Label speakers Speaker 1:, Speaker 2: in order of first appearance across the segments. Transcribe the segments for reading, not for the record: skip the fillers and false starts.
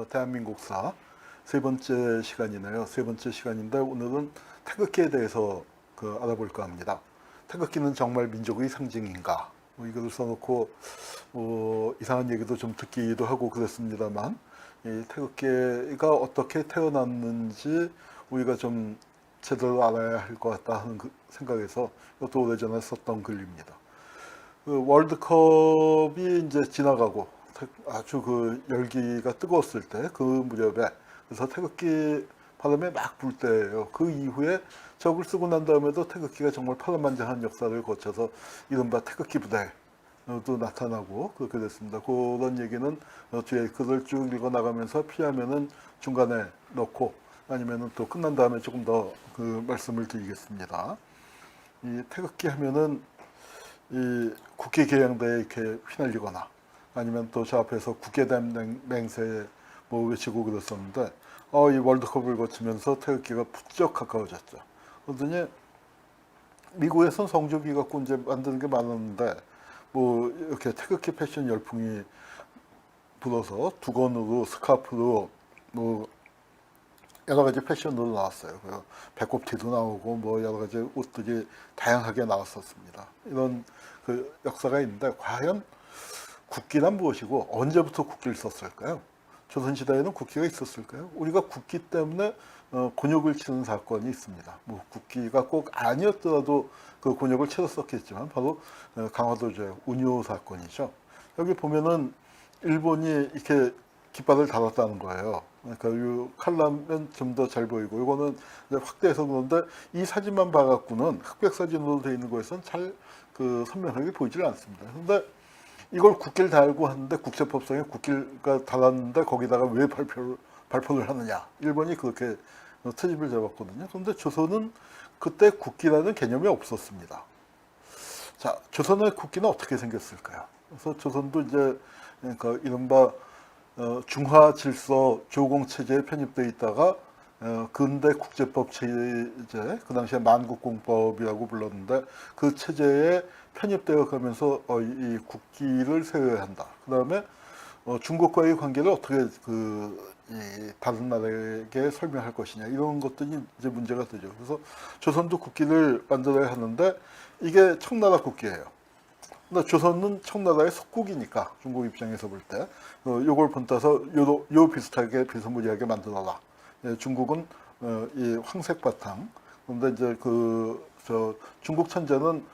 Speaker 1: 대한민국사 세 번째 시간이네요. 세 번째 시간인데 오늘은 태극기에 대해서 알아볼까 합니다. 태극기는 정말 민족의 상징인가? 이걸 써놓고 이상한 얘기도 좀 듣기도 하고 그랬습니다만, 이 태극기가 어떻게 태어났는지 우리가 좀 제대로 알아야 할 것 같다 하는 생각에서 이것도 오래전에 썼던 글입니다. 월드컵이 이제 지나가고 아주 열기가 뜨거웠을 때 그 무렵에, 그래서 태극기 바람에 막 불 때예요. 그 이후에 적을 쓰고 난 다음에도 태극기가 정말 파란만장한 역사를 거쳐서 이른바 태극기 부대도 나타나고 그렇게 됐습니다. 그런 얘기는 뒤에 글을 쭉 읽어 나가면서 피하면은 중간에 넣고 아니면은 또 끝난 다음에 조금 더 말씀을 드리겠습니다. 이 태극기 하면은 이 국회 개양대에 이렇게 휘날리거나 아니면 또 저 앞에서 국회담 맹세 외치고 그랬었는데, 이 월드컵을 거치면서 태극기가 부쩍 가까워졌죠. 그러더니 미국에선 성조기 갖고 이제 만드는 게 많았는데, 이렇게 태극기 패션 열풍이 불어서 두건으로 스카프로 여러 가지 패션으로 나왔어요. 배꼽티도 나오고 여러 가지 옷들이 다양하게 나왔었습니다. 이런 역사가 있는데, 과연 국기란 무엇이고 언제부터 국기를 썼을까요? 조선시대에는 국기가 있었을까요? 우리가 국기 때문에 곤욕을 치는 사건이 있습니다. 국기가 꼭 아니었더라도 그 곤욕을 치렀었겠지만 바로 강화도제 운요 사건이죠. 여기 보면은 일본이 이렇게 깃발을 달았다는 거예요. 그러니까 이 칼라면 좀 더 잘 보이고, 이거는 이제 확대해서 그런데 이 사진만 봐갖고는 흑백 사진으로 되어 있는 거에서는 잘 선명하게 보이질 않습니다. 그런데 이걸 국기를 달고 하는데 국제법상에 국기가 달았는데 거기다가 왜 발표를 하느냐? 일본이 그렇게 트집을 잡았거든요. 그런데 조선은 그때 국기라는 개념이 없었습니다. 자, 조선의 국기는 어떻게 생겼을까요? 그래서 조선도 이제 그러니까 이른바 중화 질서 조공 체제에 편입되어 있다가 근대 국제법 체제, 그 당시에 만국공법이라고 불렀는데 그 체제에 편입되어 가면서 이 국기를 세워야 한다. 그 다음에 중국과의 관계를 어떻게 이 다른 나라에게 설명할 것이냐, 이런 것들이 이제 문제가 되죠. 그래서 조선도 국기를 만들어야 하는데 이게 청나라 국기예요. 근데 조선은 청나라의 속국이니까 중국 입장에서 볼 때 요걸 본따서 요 비슷하게 비스무리하게 만들어라. 중국은 이 황색 바탕. 그런데 이제 중국 천자는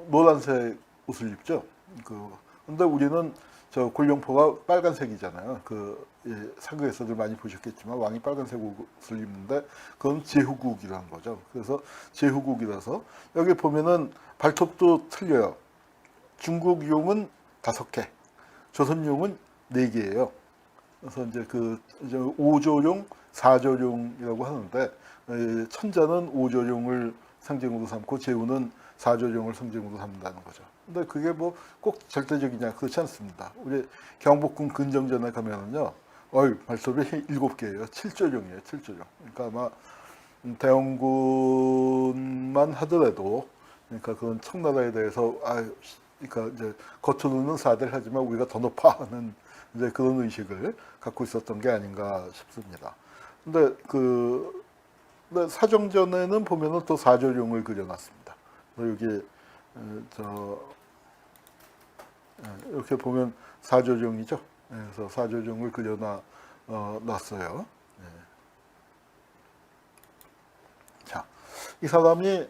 Speaker 1: 노란색 옷을 입죠. 근데 우리는 저 곤룡포가 빨간색이잖아요. 사극에서도 많이 보셨겠지만 왕이 빨간색 옷을 입는데 그건 제후국이라는 거죠. 그래서 제후국이라서 여기 보면은 발톱도 틀려요. 중국용은 5개, 조선용은 4개예요. 그래서 이제 이제 5조용, 4조용이라고 하는데, 천자는 5조용을 상징으로 삼고 제후는 4조용을 상징으로 삼는다는 거죠. 근데 그게 꼭 절대적이냐? 그렇지 않습니다. 우리 경복궁 근정전에 가면은요, 발톱이 7개예요. 7조용이에요. 7조용. 그러니까 아마 대원군만 하더라도, 그러니까 그건 청나라에 대해서 그러니까 이제 겉으로는 사대를 하지만 우리가 더 높아 하는 이제 그런 의식을 갖고 있었던 게 아닌가 싶습니다. 근데 사정전에는 보면은 또 사조용을 그려놨습니다. 여기 이렇게 보면 사조용이죠. 그래서 사조용을 그려놨어요. 자, 이 사람이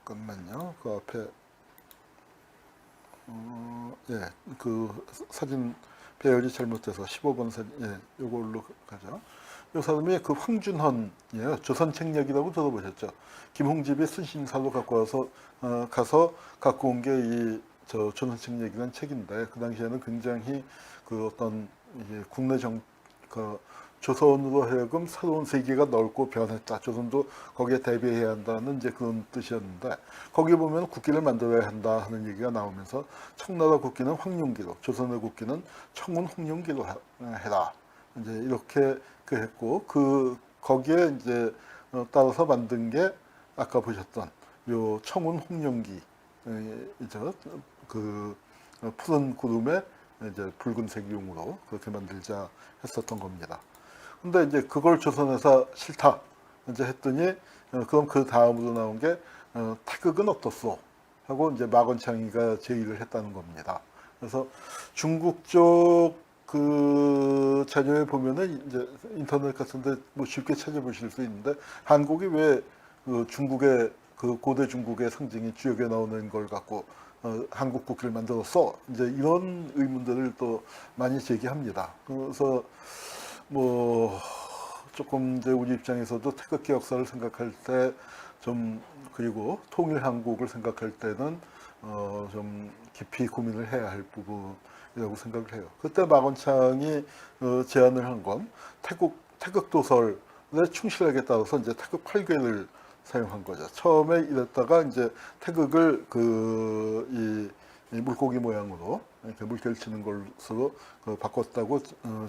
Speaker 1: 잠깐만요. 그 앞에 사진 배열이 잘못돼서 15번 사진, 요걸로 가죠. 이 사람이 황준헌이에요. 조선책략이라고 들어보셨죠? 김홍집이 순신사로 가서 갖고 온 게 조선책략이라는 책인데, 그 당시에는 굉장히 국내 조선으로 하여금 새로운 세계가 넓고 변했다. 조선도 거기에 대비해야 한다는 이제 그런 뜻이었는데, 거기 보면 국기를 만들어야 한다 하는 얘기가 나오면서 청나라 국기는 황룡기로, 조선의 국기는 청운 홍룡기로 해라. 이제 이렇게 했고, 거기에 이제 따라서 만든 게 아까 보셨던 요 청운 홍룡기, 푸른 구름에 이제 붉은색 용으로 그렇게 만들자 했었던 겁니다. 근데 이제 그걸 조선에서 싫다 이제 했더니 그럼 그 다음으로 나온 게 태극은 어떻소 하고 이제 마건창이가 제의를 했다는 겁니다. 그래서 중국 쪽 그 자료에 보면은 이제 인터넷 같은데 뭐 쉽게 찾아보실 수 있는데 한국이 왜 그 중국의 그 고대 중국의 상징인 주역에 나오는 걸 갖고 한국 국기를 만들었어 이제 이런 의문들을 또 많이 제기합니다. 그래서 뭐 조금 이제 우리 입장에서도 태극기 역사를 생각할 때 좀 그리고 통일 한국을 생각할 때는 좀 깊이 고민을 해야 할 부분이라고 생각을 해요. 그때 마건창이 제안을 한 건 태극 도설에 충실하게 따라서 이제 태극 8개를 사용한 거죠. 처음에 이랬다가 이제 태극을 이 물고기 모양으로 이렇게 물결 치는 것으로 바꿨다고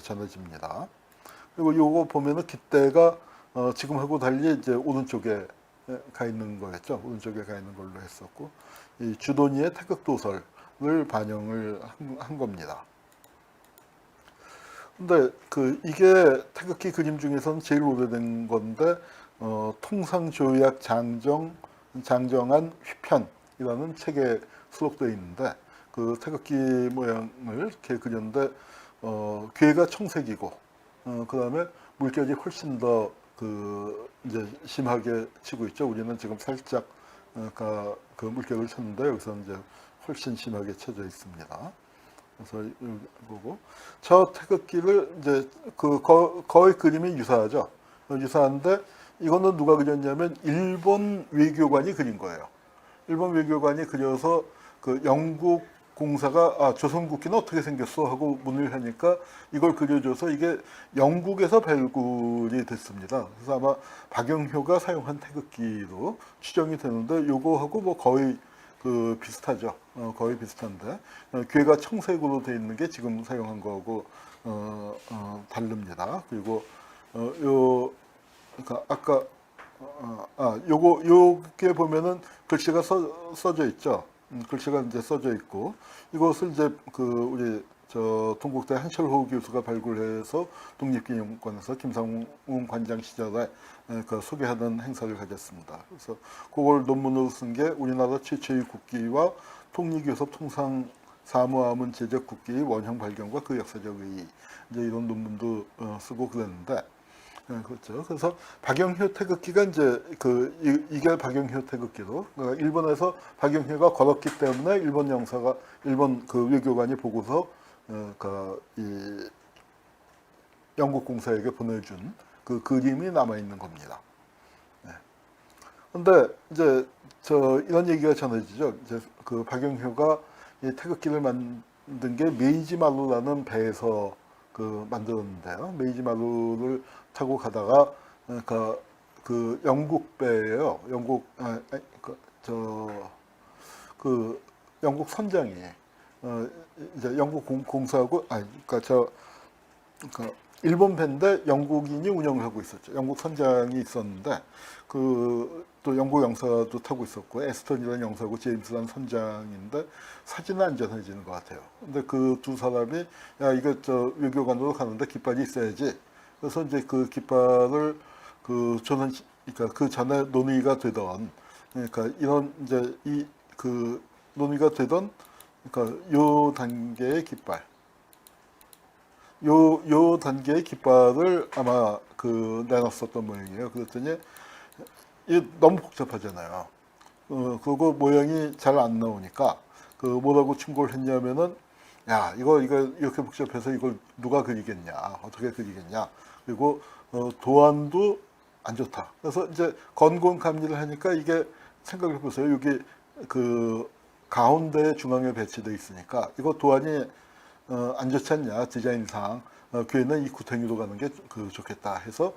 Speaker 1: 전해집니다. 그리고 요거 보면은 깃대가 지금하고 달리 이제 오른쪽에 가 있는 거였죠. 오른쪽에 가 있는 걸로 했었고, 이 주도니의 태극 도설을 반영을 한 겁니다. 근데 이게 태극기 그림 중에서는 제일 오래된 건데, 통상조약 장정한 휘편이라는 책에 수록되어 있는데, 그 태극기 모양을 이렇게 그렸는데, 괴가 청색이고, 그 다음에 물결이 훨씬 더 이제 심하게 치고 있죠. 우리는 지금 살짝 그 물결을 쳤는데 여기서 이제 훨씬 심하게 쳐져 있습니다. 그래서 여기 보고 저 태극기를 이제 거의 그림이 유사하죠. 유사한데 이거는 누가 그렸냐면 일본 외교관이 그린 거예요. 일본 외교관이 그려서 그 영국 공사가 조선 국기는 어떻게 생겼어 하고 문의를 하니까 이걸 그려줘서 이게 영국에서 발굴이 됐습니다. 그래서 아마 박영효가 사용한 태극기로 추정이 되는데 요거하고 뭐 거의 비슷하죠. 거의 비슷한데 괴가 청색으로 되어 있는 게 지금 사용한 거하고 다릅니다. 그리고 그러니까 아까 요게 보면은 글씨가 써져 있죠. 글씨가 이제 써져 있고 이것을 이제 우리 동국대 한철호 교수가 발굴해서 독립기념관에서 김상훈 관장 시절에 소개하는 행사를 가졌습니다. 그래서 그걸 논문으로 쓴 게 우리나라 최초의 국기와 통일교섭 통상 사무함은 제적 국기의 원형 발견과 그 역사적 의의 이제 이런 논문도 쓰고 그랬는데. 그렇죠. 그래서 박영효 태극기가 이제 이게 박영효 태극기로 그러니까 일본에서 박영효가 걸었기 때문에 일본 외교관이 보고서 이 영국 공사에게 보내준 그 그림이 남아 있는 겁니다. 그런데 이제 이런 얘기가 전해지죠. 이제 박영효가 이 태극기를 만든 게 메이지마루라는 배에서 만들었는데요. 메이지마루를 타고 가다가 영국 배예요. 영국 선장이 이제 영국 공사하고 일본 배인데 영국인이 운영을 하고 있었죠. 영국 선장이 있었는데 또 영국 영사도 타고 있었고 에스턴이라는 영사고 제임스라는 선장인데 사진은 안 전해지는 것 같아요. 근데 그 두 사람이 야 이거 외교관으로 가는데 깃발이 있어야지. 그래서 이제 그 깃발을 그러니까 그 전에 논의가 되던 그러니까 이런 이제 논의가 되던 그러니까 요 단계의 깃발. 요 단계의 깃발을 아마 내놨었던 모양이에요. 그랬더니 이게 너무 복잡하잖아요. 그거 모양이 잘 안 나오니까 뭐라고 충고를 했냐면은 야 이거 이렇게 복잡해서 이걸 누가 그리겠냐 어떻게 그리겠냐 그리고 도안도 안 좋다. 그래서 이제 건곤 감리를 하니까 이게 생각해 보세요. 여기 가운데 중앙에 배치되어 있으니까 이거 도안이 안 좋지 않냐 디자인상 교회는 이 구탱이로 가는 게 좋겠다 해서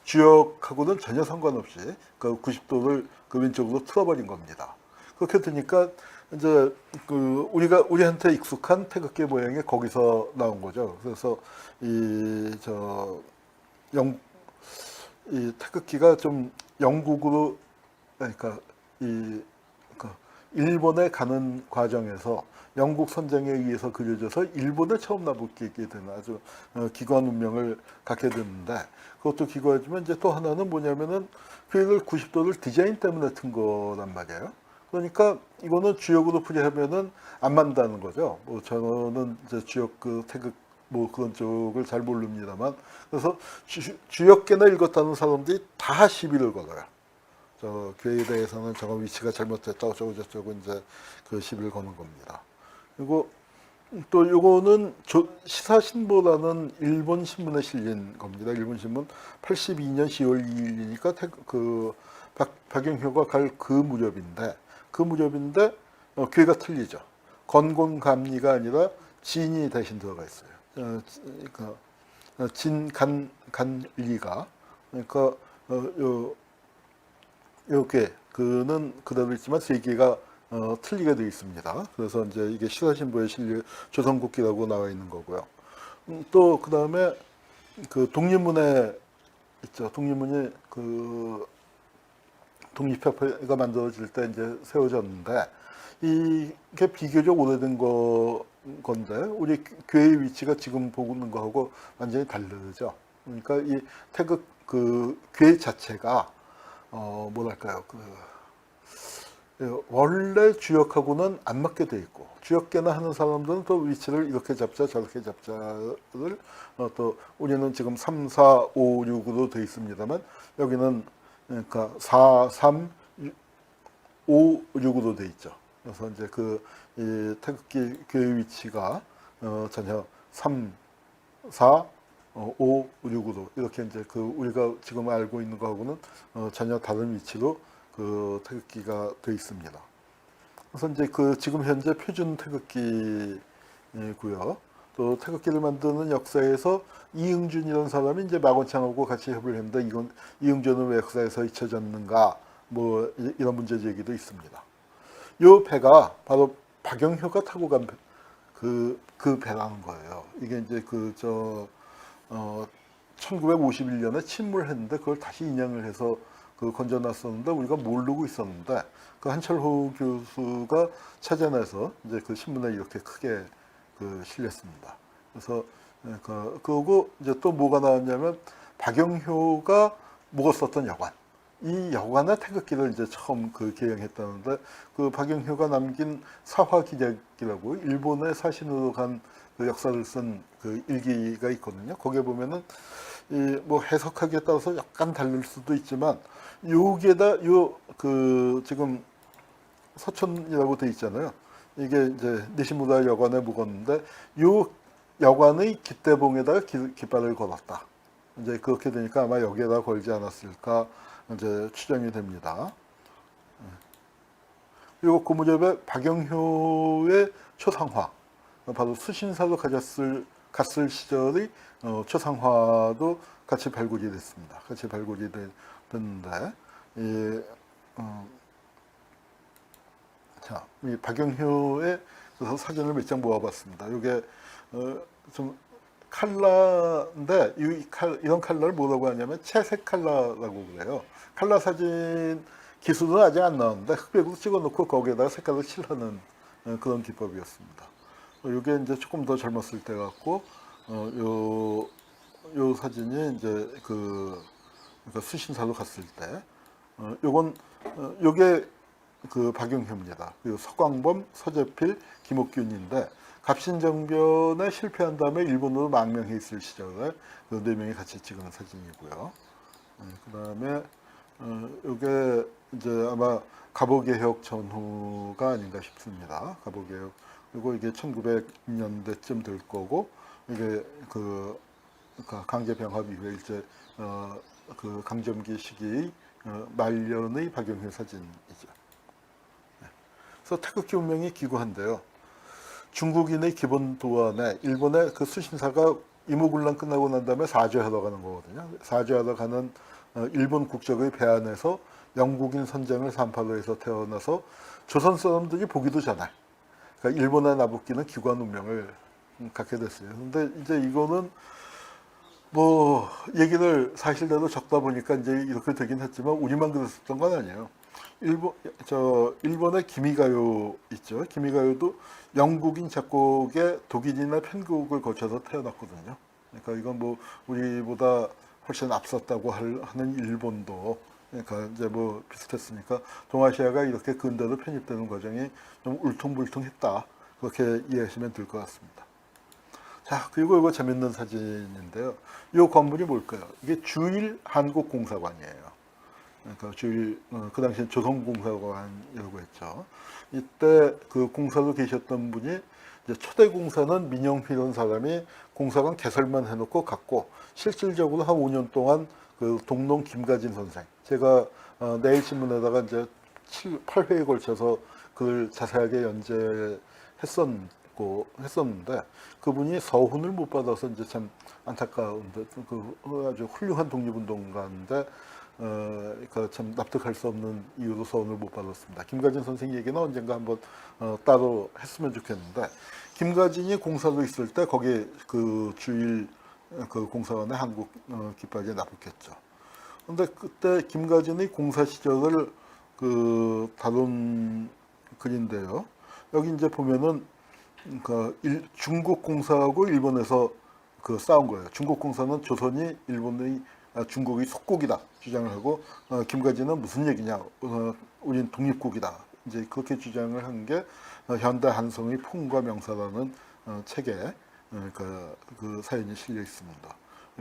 Speaker 1: 주역하고는 전혀 상관없이 90도를 왼쪽으로 틀어버린 겁니다. 그렇게 되니까 이제 우리한테 익숙한 태극기 모양이 거기서 나온 거죠. 그래서 이 태극기가 좀 영국으로 그러니까 일본에 가는 과정에서 영국 선장에 의해서 그려져서 일본에 처음 나부끼게 되는 아주 기구한 운명을 갖게 되는데, 그것도 기구하지만 이제 또 하나는 뭐냐면은 휠을 90도를 디자인 때문에 튼 거란 말이에요. 그러니까 이거는 주역으로 풀이하면은 안 맞는다는 거죠. 뭐 저는 이제 주역 그 태극 뭐 그런 쪽을 잘 모릅니다만, 그래서 주역계나 읽었다는 사람들이 다 시비를 걸어요. 저 교회에 대해서는 저거 위치가 잘못됐다 어쩌고 저쩌고 이제 그 시비를 거는 겁니다. 그리고 또 요거는 시사신보라는 일본 신문에 실린 겁니다. 일본 신문 82년 10월 2일이니까 그 박영효가 갈 그 무렵인데 교회가 틀리죠. 건곤감리가 아니라 진이 대신 들어가 있어요. 진간리가 그러니까 이렇게 그는 그대로 있지만 세 개가 틀리게 되어 있습니다. 그래서 이제 이게 시사신보에 실려 조선국기라고 나와 있는 거고요. 또 그 다음에 그 독립문에 있죠. 독립문이 그 독립협회가 만들어질 때 이제 세워졌는데 이게 비교적 오래된 건데 우리 교회의 위치가 지금 보고 있는 거하고 완전히 다르죠. 그러니까 이 태극 그 교회 자체가 뭐랄까요 원래 주역하고는 안 맞게 돼 있고, 주역계나 하는 사람들은 또 위치를 이렇게 잡자 저렇게 잡자를 또 우리는 지금 3, 4, 5, 6으로 돼 있습니다만 여기는 그러니까 4, 3, 5, 6으로 돼 있죠. 그래서 이제 이 태극기 교회 위치가 전혀 3, 4, 5, 6으로 이렇게 이제 그 우리가 지금 알고 있는 거하고는 전혀 다른 위치로 그 태극기가 되어 있습니다. 그래서 이제 그 지금 현재 표준 태극기고요. 또 태극기를 만드는 역사에서 이응준이라는 사람이 이제 마곤창하고 같이 협의를 했는데 이응준은 왜 역사에서 잊혀졌는가 뭐 이런 문제 제기도 있습니다. 이 배가 바로 박영효가 타고 간 그 배라는 거예요. 이게 이제 1951년에 침몰했는데 그걸 다시 인양을 해서 건져놨었는데 우리가 모르고 있었는데 그 한철호 교수가 찾아내서 이제 그 신문에 이렇게 크게 실렸습니다. 그래서 그거고 이제 또 뭐가 나왔냐면 박영효가 묵었었던 여관. 이 여관의 태극기를 이제 처음 개영했다는데 그 박영효가 남긴 사화기작이라고 일본의 사신으로 간 그 역사를 쓴 그 일기가 있거든요. 거기에 보면은 뭐 해석하기에 따라서 약간 다를 수도 있지만 여기에다 지금 서촌이라고 돼 있잖아요. 이게 이제 니시무라 여관에 묵었는데 요 여관의 깃대봉에다가 깃발을 걸었다. 이제 그렇게 되니까 아마 여기에다 걸지 않았을까 이제 추정이 됩니다. 그리고 그 무렵에 박영효의 초상화, 바로 수신사로 갔을 시절의 초상화도 같이 발굴이 됐습니다. 같이 발굴이 됐는데, 자, 이 박영효의 사진을 몇 장 모아봤습니다. 이게 좀 칼라인데 이런 칼라를 뭐라고 하냐면 채색 칼라라고 그래요. 칼라 사진 기술은 아직 안 나왔는데 흑백으로 찍어놓고 거기에다가 색깔을 칠하는 그런 기법이었습니다. 이게 이제 조금 더 젊었을 때 같고 요 사진이 이제 그러니까 수신사로 갔을 때 요게 박영효입니다. 그리고 서광범, 서재필, 김옥균인데 갑신정변에 실패한 다음에 일본으로 망명해 있을 시절에 그 네 명이 같이 찍은 사진이고요. 그다음에 이게 이제 아마 갑오개혁 전후가 아닌가 싶습니다. 갑오개혁 그리고 이게 1900년대쯤 될 거고 이게 강제병합 이후에 이제 그 강점기 시기의 말년의 박영효 사진이죠. 그래서 태극기 운명이 기구한데요. 중국인의 기본 도안에 일본의 그 수신사가 임오군란 끝나고 난 다음에 사죄하러 가는 거거든요. 사죄하러 가는 일본 국적의 배 안에서 영국인 선장을 산파로 해서 태어나서 조선 사람들이 보기도 전에 그러니까 일본의 나부끼는 기구한 운명을 갖게 됐어요. 근데 이제 이거는 뭐 얘기를 사실대로 적다 보니까 이제 이렇게 되긴 했지만 우리만 그랬었던 건 아니에요. 일본의 기미가요 있죠. 기미가요도 영국인 작곡의 독일이나 편곡을 거쳐서 태어났거든요. 그러니까 이건 뭐 우리보다 훨씬 앞섰다고 하는 일본도 그러니까 이제 뭐 비슷했으니까 동아시아가 이렇게 근대로 편입되는 과정이 좀 울퉁불퉁했다. 그렇게 이해하시면 될 것 같습니다. 자, 그리고 이거 재밌는 사진인데요. 이 건물이 뭘까요? 이게 주일 한국공사관이에요. 그러니까 그 당시에 조선공사관이라고 했죠. 이때 그 공사로 계셨던 분이 이제 초대 공사는 민영필이라는 사람이 공사관 개설만 해놓고 갔고 실질적으로 한 5년 동안 그 동농 김가진 선생 제가 내일신문에다가 이제 8회에 걸쳐서 그걸 자세하게 했었는데 그분이 서훈을 못 받아서 이제 참 안타까운데 그 아주 훌륭한 독립운동가인데 그러니까 참 납득할 수 없는 이유로 서훈을 못 받았습니다. 김가진 선생 얘기는 언젠가 한번 따로 했으면 좋겠는데 김가진이 공사로 있을 때 거기 그 주일 그 공사관에 한국 깃발이 납북했죠. 근데 그때 김가진의 공사 시절을 그 다룬 글인데요. 여기 이제 보면은 그러니까 중국 공사하고 일본에서 그 싸운 거예요. 중국 공사는 조선이 중국이 속국이다 주장을 하고 김가진은 무슨 얘기냐? 우린 독립국이다. 이제 그렇게 주장을 한 게 현대 한성의 풍과 명사라는 책에 그 사연이 실려 있습니다.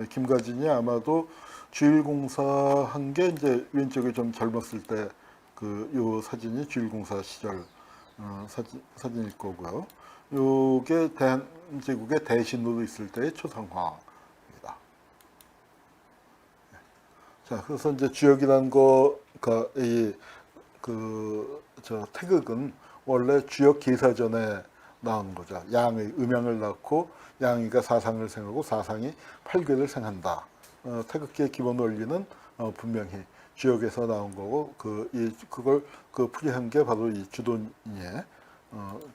Speaker 1: 김가진이 아마도 주일공사 한 게 이제 왼쪽에 좀 젊었을 때 그 요 사진이 주일공사 시절 사진일 거고요. 요게 대한제국의 대신으로 있을 때의 초상화입니다. 자, 그래서 이제 주역이라는 거가 태극은 원래 주역 기사전에 나온 거죠. 양의 음양을 낳고 양이가 사상을 생하고 사상이 팔괘를 생한다. 태극기의 기본 원리는 분명히 주역에서 나온 거고 그걸 풀이한 게 바로 이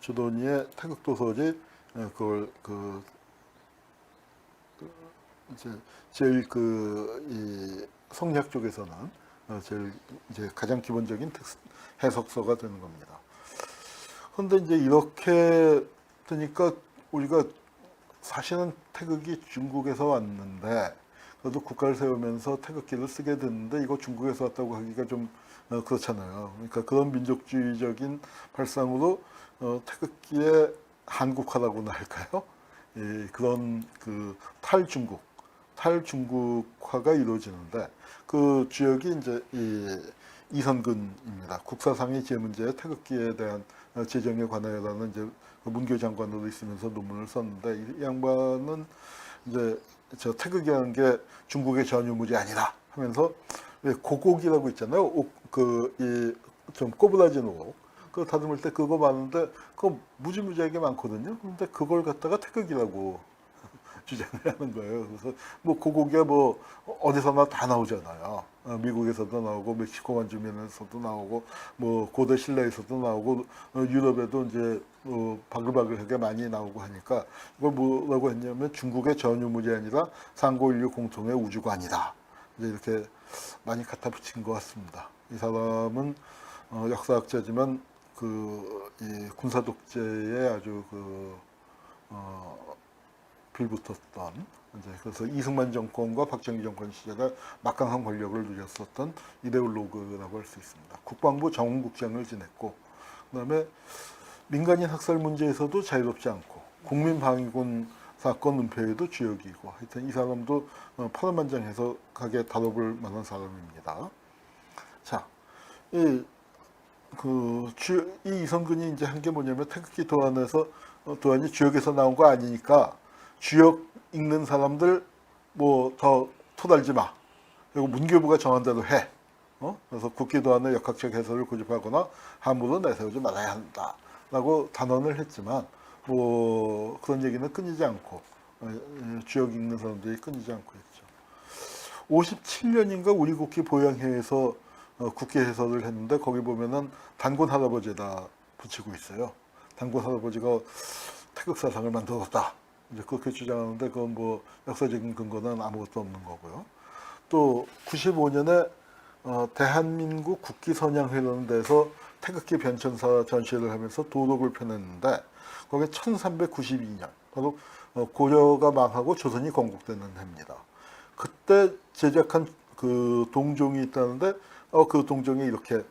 Speaker 1: 주돈이의 태극도서지 그걸 이제 제일 이 성리학 쪽에서는 제일 이제 가장 기본적인 해석서가 되는 겁니다. 그런데 이제 이렇게 되니까 우리가 사실은 태극이 중국에서 왔는데 그래도 국가를 세우면서 태극기를 쓰게 됐는데 이거 중국에서 왔다고 하기가 좀 그렇잖아요. 그러니까 그런 민족주의적인 발상으로 태극기의 한국화라고나 할까요? 그런 그 탈중국화가 이루어지는데 그 주역이 이제 이선근입니다. 국사상의 제문제에 태극기에 대한 제정에 관하여라는 이제 문교 장관으로 있으면서 논문을 썼는데 이 양반은 이제 저 태극이라는 게 중국의 전유물이 아니다 하면서 왜 고곡이라고 있잖아요. 좀 꼬부라진 옥. 그거 다듬을 때 그거 많은데 그거 무지무지하게 많거든요. 근데 그걸 갖다가 태극이라고 주장을 하는 거예요. 그래서 뭐 고곡이 뭐 어디서나 다 나오잖아요. 미국에서도 나오고 멕시코 원주민에서도 나오고 뭐 고대 신라에서도 나오고 유럽에도 이제 바글바글하게 많이 나오고 하니까 이걸 뭐라고 했냐면 중국의 전유물이 아니라 상고인류 공통의 우주관이다. 이제 이렇게 많이 갖다 붙인 것 같습니다. 이 사람은 역사학자지만 이 군사 독재에 아주 빌붙었던 이제 그래서 이승만 정권과 박정희 정권 시절에 막강한 권력을 누렸었던 이데올로그라고 할 수 있습니다. 국방부 정훈국장을 지냈고 그다음에 민간인 학살 문제에서도 자유롭지 않고 국민방위군 사건 은폐에도 주역이고 하여튼 이 사람도 파란만장해석하게 다뤄볼 만한 사람입니다. 자, 이 이성근이 이제 한 게 뭐냐면 태극기 도안이 주역에서 나온 거 아니니까 주역 읽는 사람들 뭐 더 토달지 마. 그리고 문교부가 정한 대로 해. 그래서 국기도안의 역학적 해설을 고집하거나 함부로 내세우지 말아야 한다. 라고 단언을 했지만 뭐 그런 얘기는 끊이지 않고 주역 읽는 사람들이 끊이지 않고 했죠. 57년인가 우리 국기 보양회에서 국기 해설을 했는데 거기 보면은 단군 할아버지에다 붙이고 있어요. 단군 할아버지가 태극 사상을 만들었다. 이제 그렇게 주장하는데 그건 뭐 역사적인 근거는 아무것도 없는 거고요. 또 95년에 대한민국 국기 선양회라는 데서 태극기 변천사 전시회를 하면서 도록을 펴냈는데 거기에 1392년 바로 고려가 망하고 조선이 건국되는 해입니다. 그때 제작한 그 동종이 있다는데 그 동종이 이렇게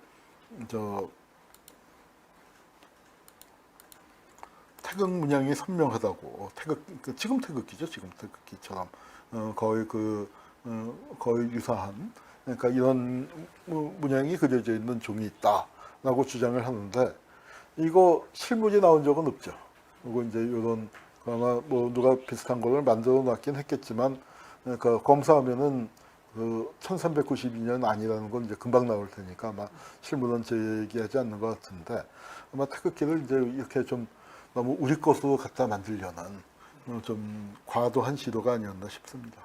Speaker 1: 태극 문양이 선명하다고 지금 태극기죠, 지금 태극기처럼 거의 거의 유사한 그러니까 이런 문양이 그려져 있는 종이 있다라고 주장을 하는데 이거 실물이 나온 적은 없죠. 그리고 이제 이런 아마 뭐 누가 비슷한 걸 만들어 놨긴 했겠지만 그러니까 검사하면은 그 1392년 아니라는 건 이제 금방 나올 테니까 아마 실물은 제기하지 않는 것 같은데 아마 태극기를 이제 이렇게 좀 너무 우리 것으로 갖다 만들려는 좀 과도한 시도가 아니었나 싶습니다.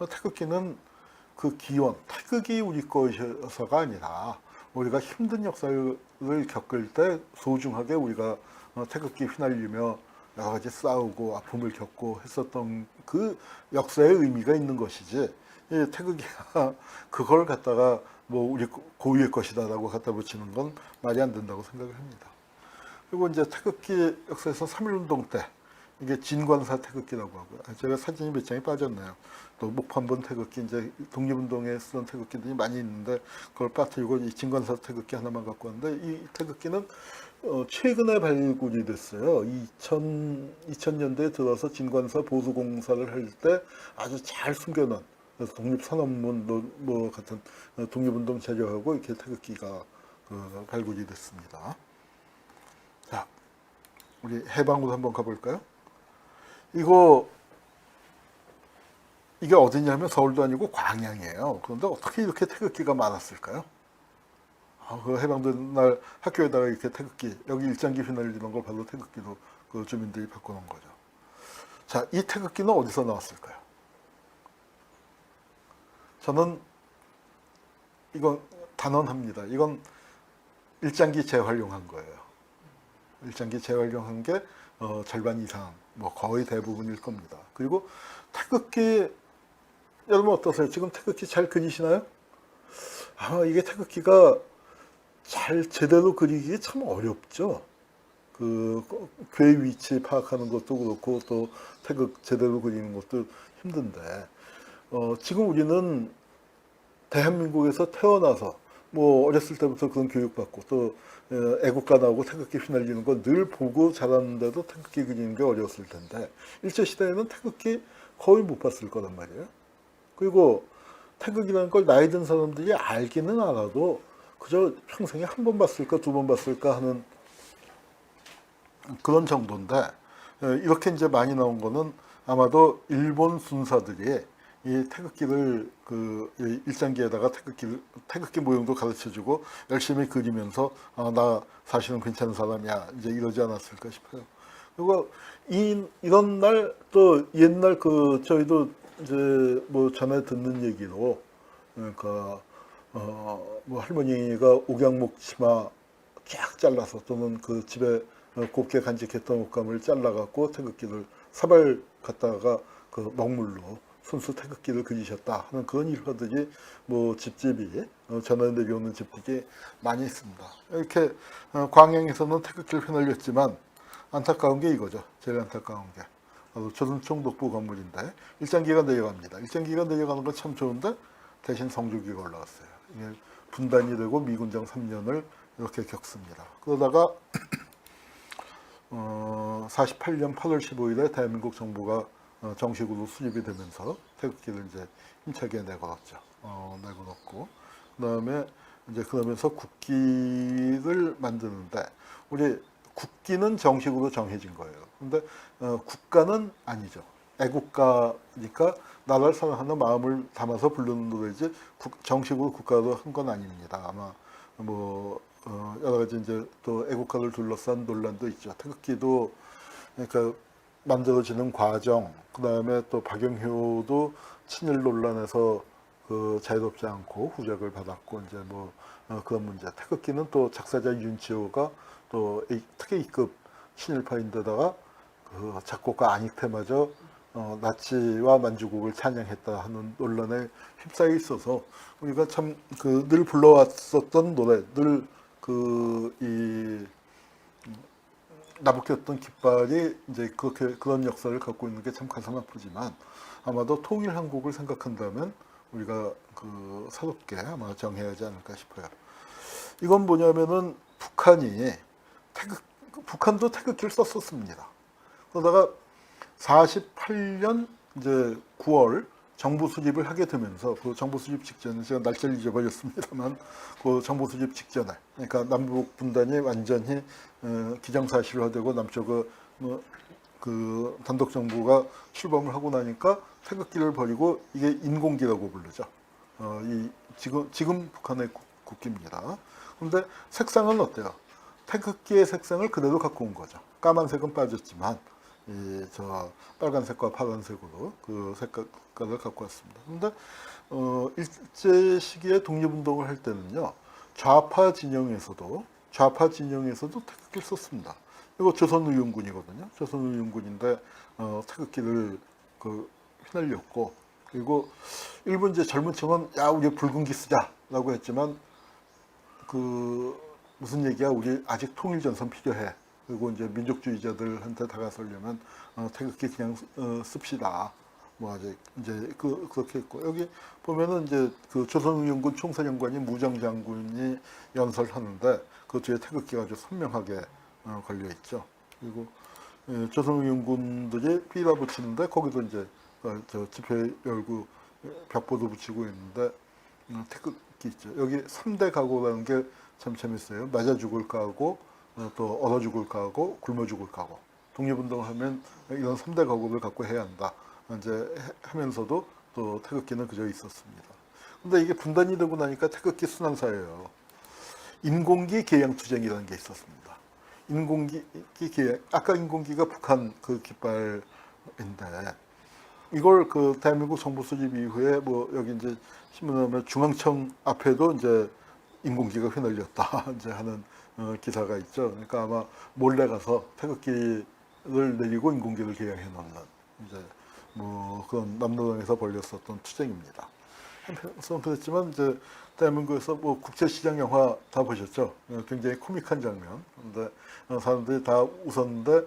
Speaker 1: 태극기는 그 기원, 태극이 우리 것이어서가 아니라 우리가 힘든 역사를 겪을 때 소중하게 우리가 태극기 휘날리며 여러 가지 싸우고 아픔을 겪고 했었던 그 역사의 의미가 있는 것이지 이 태극기가 그걸 갖다가 뭐 우리 고유의 것이다라고 갖다 붙이는 건 말이 안 된다고 생각을 합니다. 그리고 이제 태극기 역사에서 3.1운동 때 이게 진관사 태극기라고 하고요. 제가 사진이 몇 장이 빠졌네요. 또 목판본 태극기 이제 독립운동에 쓰던 태극기들이 많이 있는데 그걸 빠뜨리고 이 진관사 태극기 하나만 갖고 왔는데 이 태극기는 최근에 발굴이 됐어요. 2000년대에 들어서 진관사 보수공사를 할 때 아주 잘 숨겨놓은 그래서 독립산업문 뭐 같은 독립운동 자료하고 이렇게 태극기가 발굴이 됐습니다. 자, 우리 해방으로 한번 가볼까요? 이게 어디냐면 서울도 아니고 광양이에요. 그런데 어떻게 이렇게 태극기가 많았을까요? 그 해방된 날 학교에다가 이렇게 태극기, 여기 일장기 휘날리는 걸 바로 태극기로 그 주민들이 바꿔놓은 거죠. 자, 이 태극기는 어디서 나왔을까요? 저는 이건 단언합니다. 이건 일장기 재활용한 거예요. 일장기 재활용한 게 절반 이상, 뭐 거의 대부분일 겁니다. 그리고 태극기, 여러분 어떠세요? 지금 태극기 잘 그리시나요? 아마 이게 태극기가 잘 제대로 그리기 참 어렵죠. 궤 위치 파악하는 것도 그렇고 또 태극 제대로 그리는 것도 힘든데 지금 우리는 대한민국에서 태어나서 뭐 어렸을 때부터 그런 교육받고 또 애국가 나오고 태극기 휘날리는 거 늘 보고 자랐는데도 태극기 그리는 게 어려웠을 텐데 일제시대에는 태극기 거의 못 봤을 거란 말이에요. 그리고 태극이라는 걸 나이 든 사람들이 알기는 알아도 그저 평생에 한 번 봤을까 두 번 봤을까 하는 그런 정도인데 이렇게 이제 많이 나온 거는 아마도 일본 순사들이 이 태극기를 일장기에다가 태극기 모형도 가르쳐주고 열심히 그리면서 나 사실은 괜찮은 사람이야 이제 이러지 않았을까 싶어요. 그리고 이런 날 또 옛날 저희도 이제 뭐 전에 듣는 얘기로 그러니까 뭐 할머니가 옥양목 치마 쫙 잘라서 또는 그 집에 곱게 간직했던 옷감을 잘라갖고 태극기를 사발 갖다가 그 먹물로 손수 태극기를 그리셨다 하는 그런 일화들이 뭐 집집이 전해 내려오는 집들이 많이 있습니다. 이렇게 광양에서는 태극기를 휘날렸지만 안타까운 게 이거죠. 제일 안타까운 게 조선총 독보 건물인데 일장기가 내려갑니다. 일장기가 내려가는 건 참 좋은데 대신 성조기가 올라왔어요. 이게 분단이 되고 미군정 3년을 이렇게 겪습니다. 그러다가 48년 8월 15일에 대한민국 정부가 정식으로 수립이 되면서 태극기를 이제 힘차게 내걸었죠. 내걸었고 그다음에 이제 그러면서 국기를 만드는데 우리 국기는 정식으로 정해진 거예요. 근데 국가는 아니죠. 애국가니까 나라를 사랑하는 마음을 담아서 부르는 노래지 정식으로 국가로 한 건 아닙니다. 아마 뭐 여러 가지 이제 또 애국가를 둘러싼 논란도 있죠. 태극기도 그러니까 만들어지는 과정, 그 다음에 또 박영효도 친일 논란에서 자유롭지 않고 후적을 받았고 이제 뭐 그런 문제. 태극기는 또 작사자 윤치호가 또 특히 A급 친일파인데다가 작곡가 안익태마저 나치와 만주국을 찬양했다 하는 논란에 휩싸여 있어서 우리가 참 그 늘 불러왔었던 노래, 늘 이 나부꼈던 깃발이 이제 그렇게 그런 역사를 갖고 있는 게 참 가슴 아프지만 아마도 통일 한국을 생각한다면 우리가 새롭게 아마 정해야 하지 않을까 싶어요. 이건 뭐냐면은 북한도 태극기를 썼었습니다. 그러다가 48년 이제 9월 정부 수립을 하게 되면서 그 정부 수립 직전에 제가 날짜를 잊어버렸습니다만 그 정부 수립 직전에 그러니까 남북 분단이 완전히 기정사실화되고 남쪽의 그 단독 정부가 출범을 하고 나니까 태극기를 버리고 이게 인공기라고 부르죠. 이 지금 북한의 국기입니다. 그런데 색상은 어때요? 태극기의 색상을 그대로 갖고 온 거죠. 까만색은 빠졌지만 저 빨간색과 파란색으로 그 색깔을 갖고 왔습니다. 그런데 일제 시기에 독립운동을 할 때는요 좌파 진영에서도 태극기를 썼습니다. 이거 조선의용군이거든요. 조선의용군인데 태극기를 휘날렸고 그리고 일본 이제 젊은 층은 야 우리 붉은기 쓰자라고 했지만 무슨 얘기야 우리 아직 통일전선 필요해. 그리고 이제 민족주의자들한테 다가서려면 태극기 그냥 씁시다. 뭐 아직 이제 그렇게 했고 여기 보면은 이제 그 조선의용군 총사령관이 무정장군이 연설하는데 그 뒤에 태극기가 아주 선명하게 걸려 있죠. 그리고 조선의용군들이 삐라 붙이는데 거기도 이제 저 집회 열고 벽보도 붙이고 있는데 태극기 있죠. 여기 3대 각오라는 게 참 재밌어요. 맞아 죽을 각오, 또 얼어 죽을 각오, 굶어 죽을 각오. 독립운동을 하면 이런 3대 각오를 갖고 해야 한다. 이제 하면서도 또 태극기는 그저 있었습니다. 근데 이게 분단이 되고 나니까 태극기 순환사예요. 인공기 계양투쟁이라는 게 있었습니다. 인공기 계양, 아까 인공기가 북한 그 깃발인데 이걸 대한민국 정부 수립 이후에 뭐 여기 이제 신문에 보면 중앙청 앞에도 이제 인공기가 휘날렸다 이제 하는 기사가 있죠. 그러니까 아마 몰래 가서 태극기를 내리고 인공기를 개양해 놓는 이제 뭐 그런 남로당에서 벌였었던 투쟁입니다. 한편 그랬지만 이제 대한민국에서 뭐 국제시장 영화 다 보셨죠? 굉장히 코믹한 장면. 근데 사람들이 다 웃었는데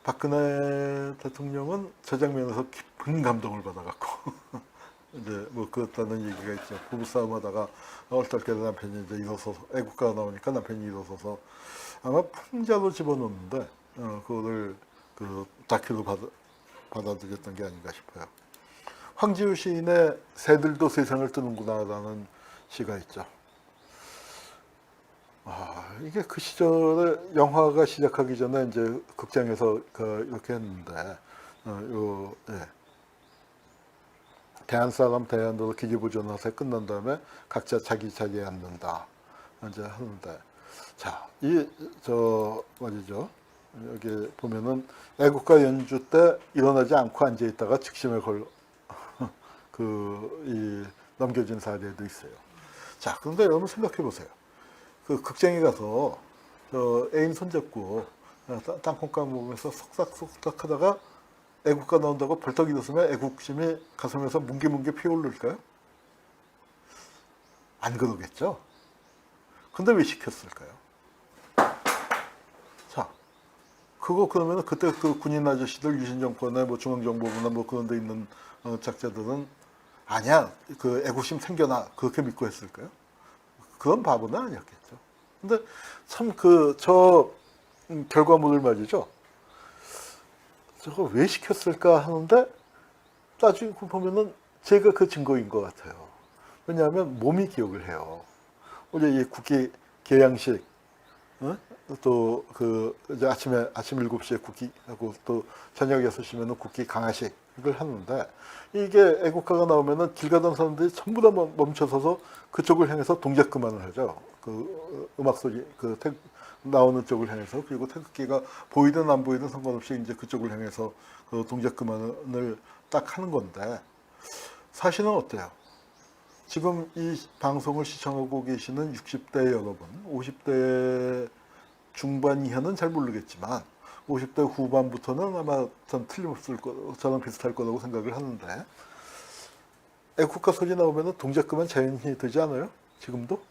Speaker 1: 박근혜 대통령은 저 장면에서 깊은 감동을 받아갖고 이제 뭐 그렇다는 얘기가 있죠. 부부싸움하다가 얼떨결에 남편이 이제 일어서서 애국가가 나오니까 남편이 일어서서 아마 풍자로 집어넣는데 그거를 다큐로 받아들였던 게 아닌가 싶어요. 황지우 시인의 새들도 세상을 뜨는구나라는 시가 있죠. 이게 그 시절에 영화가 시작하기 전에 이제 극장에서 이렇게 했는데 예. 대한 사람 대한으로 기지부전하세 끝난 다음에 각자 자기 자리에 앉는다 이제 하는데 자 말이죠. 여기 보면은 애국가 연주 때 일어나지 않고 앉아 있다가 즉심에 넘겨진 사례도 있어요. 자, 그런데 여러분 생각해 보세요. 그 극장에 가서 애인 손잡고 땅콩 까먹으면서 속삭속삭 하다가 애국가 나온다고 벌떡 일어서면 애국심이 가슴에서 뭉게뭉게 피어오를까요? 안 그러겠죠? 근데 왜 시켰을까요? 자, 그러면 그때 그 군인 아저씨들 유신정권에 뭐 중앙정보부나 뭐 그런 데 있는 작자들은 아니야, 그 애국심 생겨나 그렇게 믿고 했을까요? 그런 바보는 아니었겠죠. 근데 참 결과물을 말이죠. 저거 왜 시켰을까 하는데 나중에 보면은 제가 그 증거인 것 같아요. 왜냐하면 몸이 기억을 해요. 우리 이 국기 개양식, 또 이제 아침 7시에 국기하고 또 저녁 6시면은 국기 강화식을 하는데 이게 애국가가 나오면은 길 가던 사람들이 전부 다 멈춰서서 그쪽을 향해서 동작 그만을 하죠. 음악 소리, 나오는 쪽을 향해서. 그리고 태극기가 보이든 안 보이든 상관없이 이제 그쪽을 향해서 동작 그만을 딱 하는 건데 사실은 어때요? 지금 이 방송을 시청하고 계시는 60대 여러분, 50대 중반 이하는 잘 모르겠지만 50대 후반부터는 아마 전 틀림없을 저는 비슷할 거라고 생각을 하는데, 애국가 소리 나오면 동작 그만 자연히 되지 않아요? 지금도?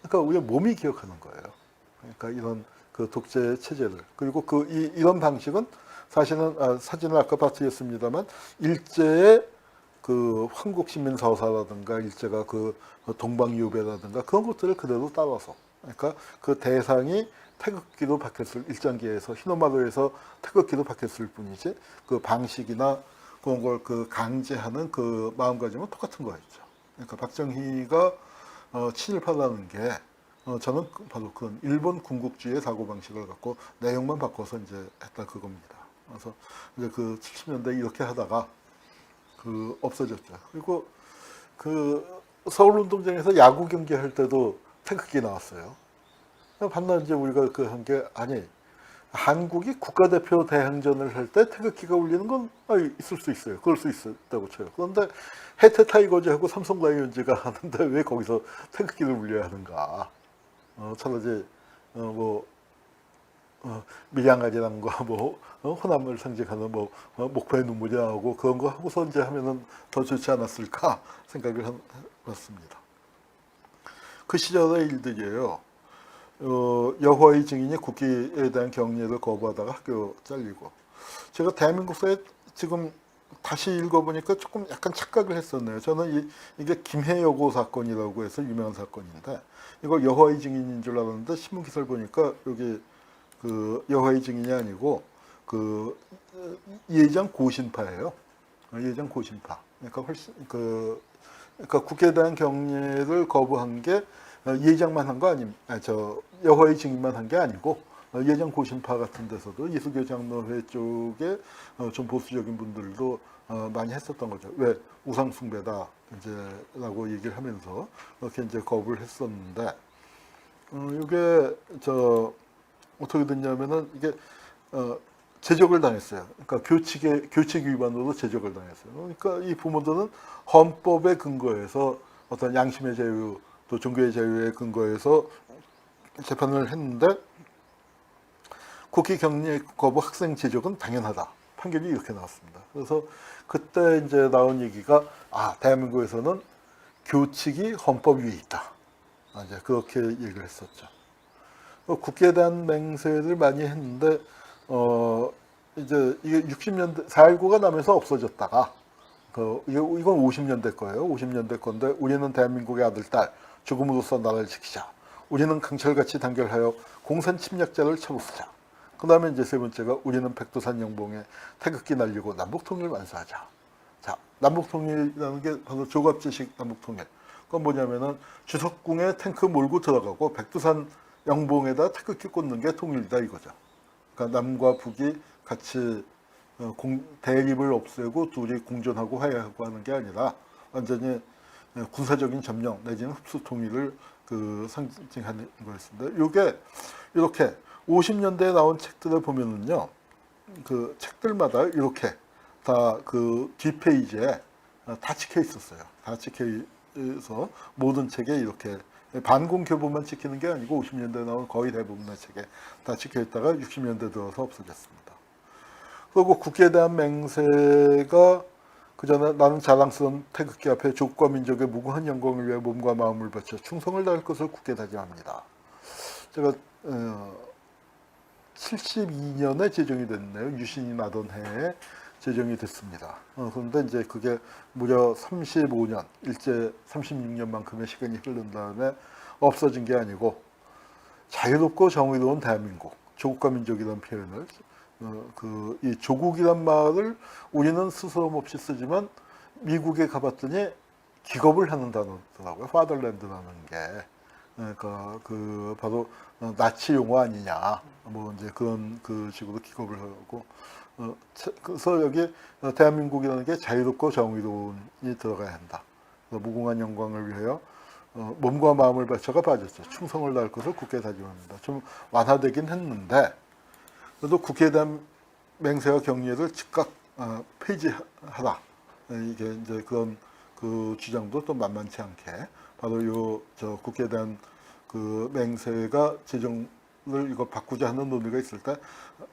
Speaker 1: 그러니까 우리 몸이 기억하는 거예요. 그러니까 이런 그 독재 체제를. 그리고 이런 방식은 사실은 사진을 아까 봤습니다만 일제의 그 한국시민서사라든가 일제가 그 동방유배라든가 그런 것들을 그대로 따라서, 그러니까 그 대상이 태극기로 바뀌었을 일장기에서 흰오마루에서 태극기로 바뀌었을 뿐이지 그 방식이나 그런 걸 그 강제하는 그 마음가짐은 똑같은 거였죠. 그러니까 박정희가 친일파라는 게 저는 바로 그런 일본 군국주의의 사고방식을 갖고 내용만 바꿔서 이제 했다 그겁니다. 그래서 이제 그 70년대 이렇게 하다가 그 없어졌죠. 그리고 그 서울운동장에서 야구 경기 할 때도 태극기 나왔어요. 반나 이제 우리가 그 한 게 아니, 한국이 국가대표 대항전을 할 때 태극기가 울리는 건 있을 수 있어요. 그럴 수 있다고 쳐요. 그런데 해태 타이거즈하고 삼성 라이온즈가 하는데 왜 거기서 태극기를 울려야 하는가? 차라리 밀양아리라는 거, 호남을 상징하는 목포의 눈물이 나오고 그런 거 하고서 이제 하면은 더 좋지 않았을까 생각을 해봤습니다. 그 시절의 일들이에요. 여호와의 증인이 국기에 대한 경례를 거부하다가 학교 잘리고, 제가 대한민국사에 지금 다시 읽어보니까 조금 약간 착각을 했었네요. 저는 이게 김해여고 사건이라고 해서 유명한 사건인데 이거 여호와의 증인인 줄 알았는데 신문 기사를 보니까 여기 그 여호와의 증인이 아니고 그 예장 고신파예요. 예장 고신파. 그러니까 훨씬 그러니까 국기에 대한 경례를 거부한 게 예장만 한 거 여호와의 증인만 한 게 아니고 예장 고신파 같은 데서도 예수교 장로회 쪽에 좀 보수적인 분들도 많이 했었던 거죠. 왜 우상 숭배다 이제라고 얘기를 하면서 그렇게 이제 거부를 했었는데, 이게 어떻게 됐냐면은 이게 제적을 당했어요. 그러니까 교칙 위반으로 제적을 당했어요. 그러니까 이 부모들은 헌법의 근거에서 어떤 양심의 자유 또 종교의 자유의 근거에서 재판을 했는데 국기 경례 거부 학생 제적은 당연하다. 판결이 이렇게 나왔습니다. 그래서 그때 이제 나온 얘기가 대한민국에서는 교칙이 헌법 위에 있다. 이제 그렇게 얘기를 했었죠. 국기에 대한 맹세를 많이 했는데 이제 이게 60년대 4.19가 나면서 없어졌다가 이건 50년대 거예요. 50년대 건데 우리는 대한민국의 아들, 딸, 죽음으로써 나라를 지키자. 우리는 강철같이 단결하여 공산 침략자를 쳐부수자. 그 다음에 이제 세 번째가 우리는 백두산 영봉에 태극기 날리고 남북통일 완수하자. 자, 남북통일이라는 게 바로 조갑제식 남북통일. 그건 뭐냐면은 주석궁에 탱크 몰고 들어가고 백두산 영봉에다 태극기 꽂는 게 통일이다 이거죠. 그러니까 남과 북이 같이 대립을 없애고 둘이 공존하고 화해하고 하는 게 아니라 완전히 군사적인 점령 내지는 흡수 통일을 상징하는 거였습니다. 이게 이렇게 50년대에 나온 책들을 보면은요, 그 책들마다 이렇게 다 그 뒷페이지에 다 찍혀 있었어요. 다 찍혀 있어서 모든 책에 이렇게 반공 교부만 찍히는 게 아니고 50년대에 나온 거의 대부분의 책에 다 찍혀 있다가 60년대 들어서 없어졌습니다. 그리고 국기에 대한 맹세가 그전에 나는 자랑스러운 태극기 앞에 조국과 민족의 무궁한 영광을 위해 몸과 마음을 바쳐 충성을 다할 것을 굳게 다짐합니다. 제가 72년에 제정이 됐네요. 유신이 나던 해에 제정이 됐습니다. 그런데 이제 그게 무려 35년, 일제 36년만큼의 시간이 흐른 다음에 없어진 게 아니고 자유롭고 정의로운 대한민국, 조국과 민족이라는 표현을 이 조국이란 말을 우리는 스스럼 없이 쓰지만 미국에 가봤더니 기겁을 하는 단어더라고요. 파더랜드라는 게. 그러니까 바로 나치 용어 아니냐. 이제 그런 식으로 기겁을 하고. 그래서 여기 대한민국이라는 게 자유롭고 정의로운이 들어가야 한다. 무궁한 영광을 위하여 몸과 마음을 바쳐가 빠졌죠. 충성을 다할 것을 굳게 다짐합니다. 좀 완화되긴 했는데 그래도 국회에 대한 맹세와 경례를 즉각 폐지하라. 이게 이제 그런 주장도 또 만만치 않게 바로 국회에 대한 맹세가 제정 이거 바꾸자 하는 논의가 있을 때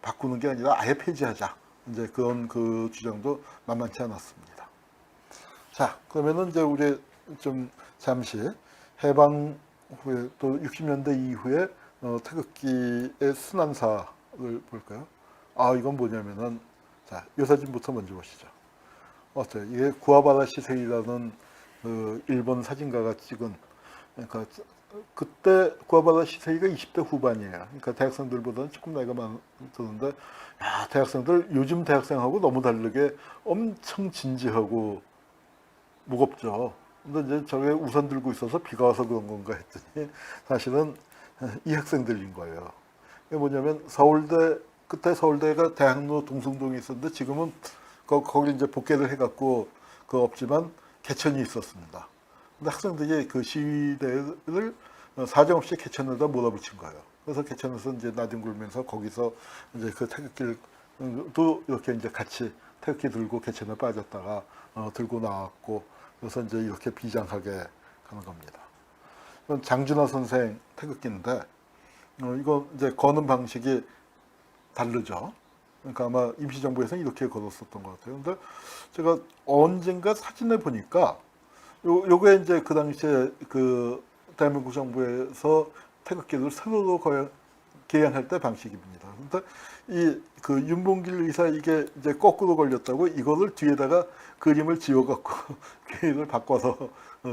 Speaker 1: 바꾸는 게 아니라 아예 폐지하자. 이제 그런 그 주장도 만만치 않았습니다. 자, 그러면은 이제 우리 좀 잠시 해방 후에 또 60년대 이후에 태극기의 순환사를 볼까요? 아, 이건 뭐냐면은 자, 이 사진부터 먼저 보시죠. 어때요? 이게 구아바라 시세이라는 그 일본 사진가가 찍은 그러니까 그때 구아바라 시세이가 20대 후반이에요. 그러니까 대학생들보다는 조금 나이가 많았는데 야, 대학생들 요즘 대학생하고 너무 다르게 엄청 진지하고 무겁죠. 근데 이제 저게 우산 들고 있어서 비가 와서 그런 건가 했더니 사실은 이 학생들인 거예요. 이게 뭐냐면 서울대 그때 서울대가 대학로 동숭동에 있었는데 지금은 거기 이제 복개를 해갖고 그 없지만 개천이 있었습니다. 근데 학생들이 그 시위대를 사정없이 개천에다 몰아붙인 거예요. 그래서 개천에서 이제 나뒹굴면서 거기서 이제 그 태극기도 이렇게 이제 같이 태극기 들고 개천에 빠졌다가 들고 나왔고 그래서 이제 이렇게 비장하게 가는 겁니다. 이건 장준하 선생 태극기인데 이거 이제 거는 방식이 다르죠. 그러니까 아마 임시정부에서는 이렇게 걸었었던 것 같아요. 근데 제가 언젠가 사진을 보니까 요게 이제 그 당시에 그 대한민국 정부에서 태극기를 새로 개양할 때 방식입니다. 근데 이 그 윤봉길 의사 이게 이제 거꾸로 걸렸다고 이거를 뒤에다가 그림을 지워갖고 그림을 바꿔서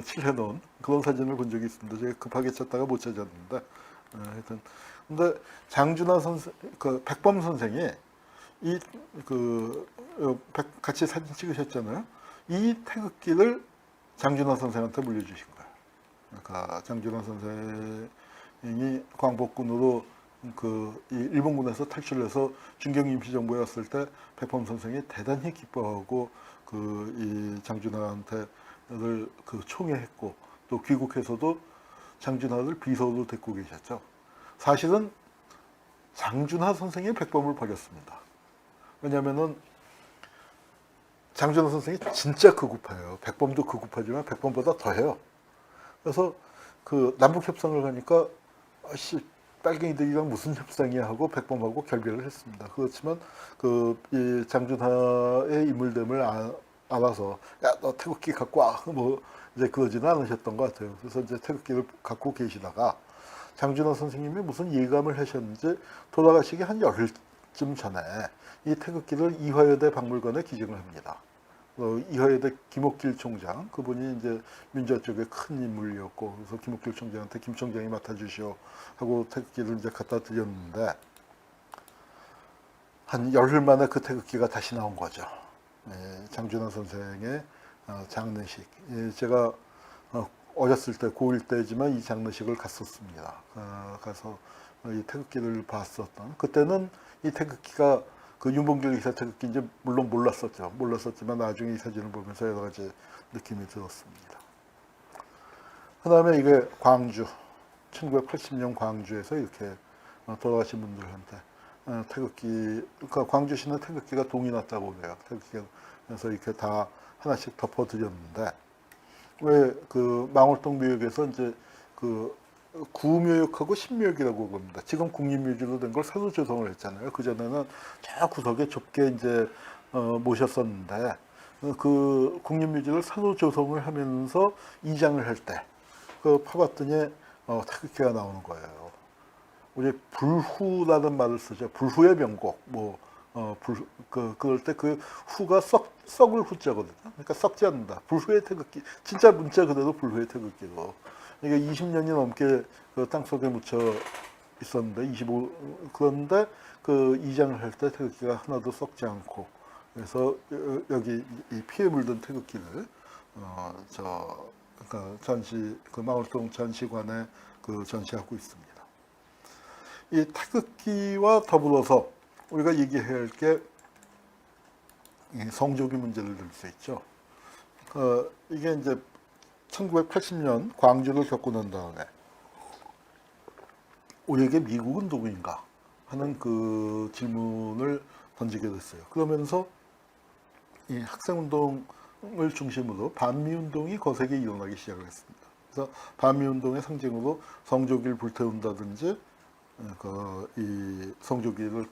Speaker 1: 칠해놓은 그런 사진을 본 적이 있습니다. 제가 급하게 찾다가 못 찾았는데 하여튼 근데 장준하 선생, 그 백범 선생이 같이 사진 찍으셨잖아요. 이 태극기를 장준하 선생한테 물려주신 거예요. 그러니까 장준하 선생이 광복군으로 이 일본군에서 탈출해서 중경 임시정부에 왔을 때 백범 선생이 대단히 기뻐하고 이 장준하한테를 총애했고 또 귀국해서도 장준하를 비서로 데리고 계셨죠. 사실은 장준하 선생이 백범을 버렸습니다. 왜냐하면은 장준하 선생이 진짜 극우파예요. 백범도 극우파지만 백범보다 더해요. 그래서 그 남북 협상을 가니까 빨갱이들이랑 무슨 협상이야 하고 백범하고 결별을 했습니다. 그렇지만 이 장준하의 인물됨을 알아서 야, 너 태극기 갖고 와. 뭐 이제 그러지는 않으셨던 것 같아요. 그래서 이제 태극기를 갖고 계시다가 장준하 선생님이 무슨 예감을 하셨는지 돌아가시기 한 열흘쯤 전에 이 태극기를 이화여대 박물관에 기증을 합니다. 이화여대 김옥길 총장, 그분이 이제 민주화 쪽에 큰 인물이었고, 그래서 김옥길 총장한테 김 총장이 맡아주시오 하고 태극기를 이제 갖다 드렸는데, 한 열흘 만에 그 태극기가 다시 나온 거죠. 장준하 선생의 장례식. 제가 어렸을 때, 고1 때지만 이 장례식을 갔었습니다. 가서 이 태극기를 봤었던, 그때는 이 태극기가 그 윤봉길 의사 태극기인지 물론 몰랐었지만 나중에 이 사진을 보면서 여러 가지 느낌이 들었습니다. 그 다음에 이게 광주, 1980년 광주에서 이렇게 돌아가신 분들한테 태극기, 그러니까 광주시는 태극기가 동이 났다고 그래요. 태극기에서 이렇게 다 하나씩 덮어드렸는데, 왜 그 망월동 묘역에서 이제 그 구묘역하고 신묘역이라고 봅니다. 지금 국립묘지로 된 걸 새로 조성을 했잖아요. 그전에는 저 구석에 좁게 이제 모셨었는데 그 국립묘지를 새로 조성을 하면서 이장을 할 때 파봤더니 태극기가 나오는 거예요. 우리 불후라는 말을 쓰죠. 불후의 명곡. 그럴 때 그 후가 썩을 후자거든요. 그러니까 썩지 않는다. 불후의 태극기. 진짜 문자 그대로 불후의 태극기로. 이게 20년이 넘게 그 땅속에 묻혀 있었는데, 그런데 그 이장을 할 때 태극기가 하나도 썩지 않고, 그래서 여기 이 피에 물든 태극기를, 그러니까 그 망월동 전시관에 전시하고 있습니다. 이 태극기와 더불어서 우리가 얘기해야 할 게 성조기 문제를 들 수 있죠. 이게 이제 1980년 광주를 겪고 난 다음에 우리에게 미국은 누구인가 하는 그 질문을 던지게 됐어요. 그러면서 이 학생운동을 중심으로 반미운동이 거세게 일어나기 시작을 했습니다. 그래서 반미운동의 상징으로 성조기를 불태운다든지 이 성조기를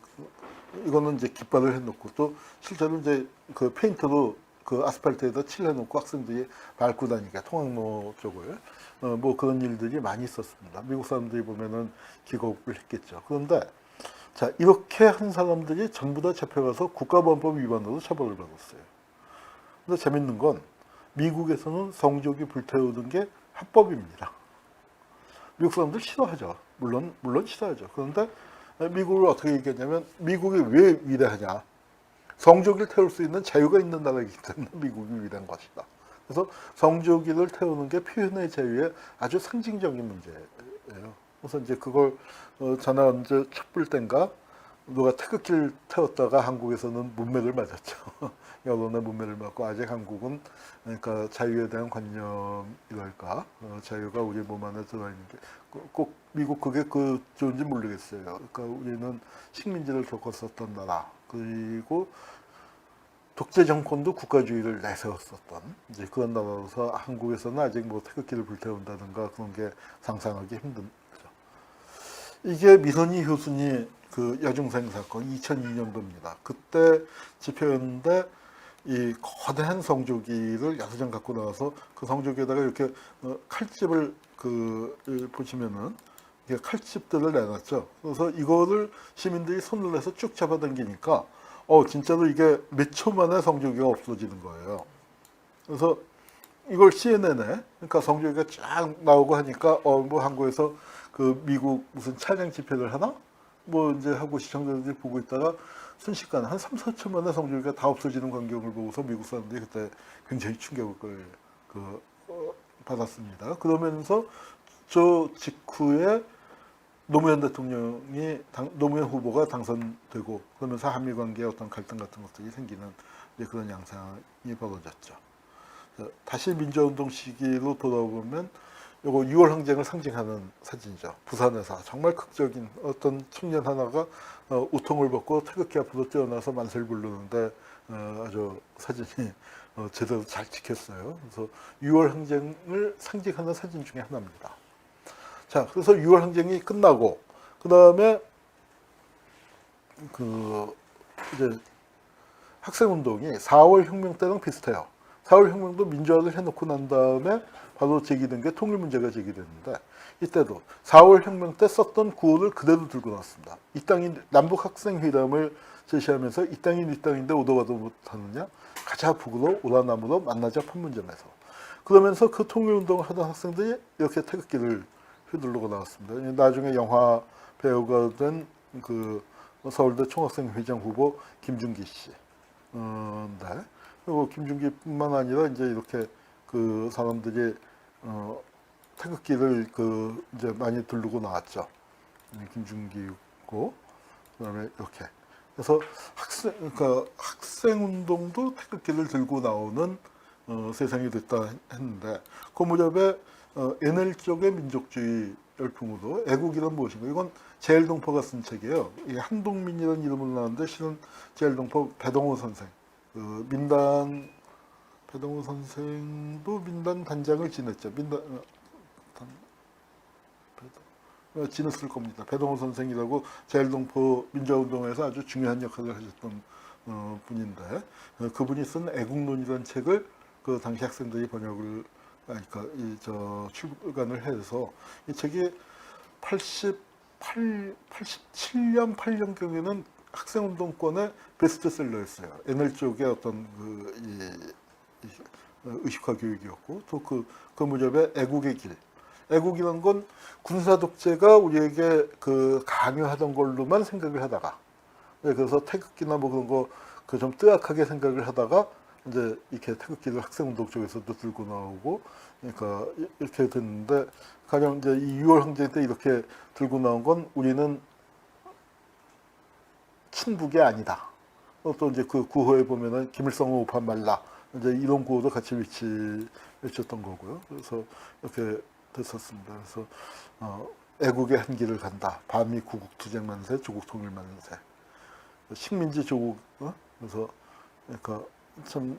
Speaker 1: 이거는 이제 깃발을 해놓고 또 실제로 이제 그 페인트로 그 아스팔트에다 칠해놓고 학생들이 밟고 다니게 통학로 쪽을 뭐 그런 일들이 많이 있었습니다. 미국 사람들이 보면은 기겁을 했겠죠. 그런데 자 이렇게 한 사람들이 전부 다 잡혀가서 국가보안법 위반으로 처벌을 받았어요. 근데 재밌는 건 미국에서는 성조기 불태우는 게 합법입니다. 미국 사람들 싫어하죠. 물론 싫어하죠. 그런데 미국을 어떻게 얘기했냐면 미국이 왜 위대하냐? 성조기를 태울 수 있는 자유가 있는 나라이기 때문에 미국이 위대한 것이다. 그래서 성조기를 태우는 게 표현의 자유의 아주 상징적인 문제예요. 그래서 이제 그걸 전에 언제 촛불 땐가 누가 태극기를 태웠다가 한국에서는 문맥을 맞았죠. 여론의 문맥을 맞고 아직 한국은 그러니까 자유에 대한 관념이랄까 자유가 우리 몸 안에 들어있는 게 꼭 미국 그게 그 좋은지 모르겠어요. 그러니까 우리는 식민지를 겪었었던 나라 그리고 독재 정권도 국가주의를 내세웠었던 이제 그런 나라로서 한국에서는 아직 뭐 태극기를 불태운다든가 그런 게 상상하기 힘든 거죠. 이게 미선희 교수님 그 여중생 사건 2002년도입니다. 그때 집회였는데 이 거대한 성조기를 6장 갖고 나와서 그 성조기에다가 이렇게 칼집을 보시면은 이게 칼집들을 내놨죠. 그래서 이거를 시민들이 손을 내서 쭉 잡아당기니까 진짜로 이게 몇 초 만에 성조기가 없어지는 거예요. 그래서 이걸 CNN에 그러니까 성조기가 쫙 나오고 하니까 뭐 한국에서 그 미국 무슨 차량 집회를 하나? 뭐 이제 하고 시청자들이 보고 있다가 순식간에 한 3, 4초 만에 성조기가 다 없어지는 광경을 보고서 미국 사람들이 그때 굉장히 충격을 받았습니다. 그러면서 저 직후에 노무현 대통령이 노무현 후보가 당선되고 그러면서 한미 관계에 어떤 갈등 같은 것들이 생기는 이제 그런 양상이 벌어졌죠. 다시 민주화운동 시기로 돌아보면 요거 6월 항쟁을 상징하는 사진이죠. 부산에서 정말 극적인 어떤 청년 하나가 우통을 벗고 태극기 앞으로 뛰어나서 만세를 부르는데 아주 사진이 제대로 잘 찍혔어요. 그래서 6월 항쟁을 상징하는 사진 중에 하나입니다. 자, 그래서 6월 항쟁이 끝나고 그 다음에 이제 학생운동이 4월 혁명 때랑 비슷해요. 4월 혁명도 민주화를 해놓고 난 다음에 바로 제기된 게 통일 문제가 제기됐는데 이때도 4월 혁명 때 썼던 구호를 그대로 들고 나왔습니다. 이 땅이 남북 학생회담을 제시하면서 이 땅이 네 땅인데 오도 가도 못하느냐? 가자 북으로 오라남으로 만나자 판문점에서. 그러면서 그 통일운동을 하던 학생들이 이렇게 태극기를 휘두르고 나왔습니다. 나중에 영화 배우가 된 그 서울대 총학생회장 후보 김준기 씨. 네. 그리고 김준기뿐만 아니라 이제 이렇게 그 사람들이 태극기를 이제 많이 두르고 나왔죠. 김준기고 그다음에 이렇게. 그래서 그러니까 학생 운동도 태극기를 들고 나오는 세상이 됐다 했는데 그 무렵에 NL 쪽의 민족주의 열풍으로 애국이란 무엇인가? 이건 제일동포가 쓴 책이에요. 이 한동민이라는 이름으로 나왔는데 실은 제일동포 배동호 선생. 배동호 선생도 민단 단장을 지냈죠. 지냈을 겁니다. 배동호 선생이라고 제일동포 민주화운동에서 아주 중요한 역할을 하셨던 분인데 그분이 쓴 애국론이라는 책을 그 당시 학생들이 번역을 그러니까 출간을 해서 이 책이 87년 8년경에는 학생운동권의 베스트셀러였어요. NL 쪽의 어떤 의식화 교육이었고 또 그 무렵에 애국의 길. 애국이라는 건 군사 독재가 우리에게 강요하던 걸로만 생각을 하다가 그래서 태극기나 뭐 그런 거 좀 뜨악하게 생각을 하다가 이제 이렇게 태극기를 학생운동 쪽에서도 들고 나오고 그러니까 이렇게 됐는데 가령 이제 이 6월 항쟁 때 이렇게 들고 나온 건 우리는 친북이 아니다. 또 이제 그 구호에 보면은 김일성은 오판 말라. 이제 이런 구호도 같이 외쳤던 거고요. 그래서 이렇게 됐었습니다. 그래서 애국의 한 길을 간다. 반미 구국 투쟁 만세, 조국 통일 만세. 식민지 조국. 그래서 그러니까 참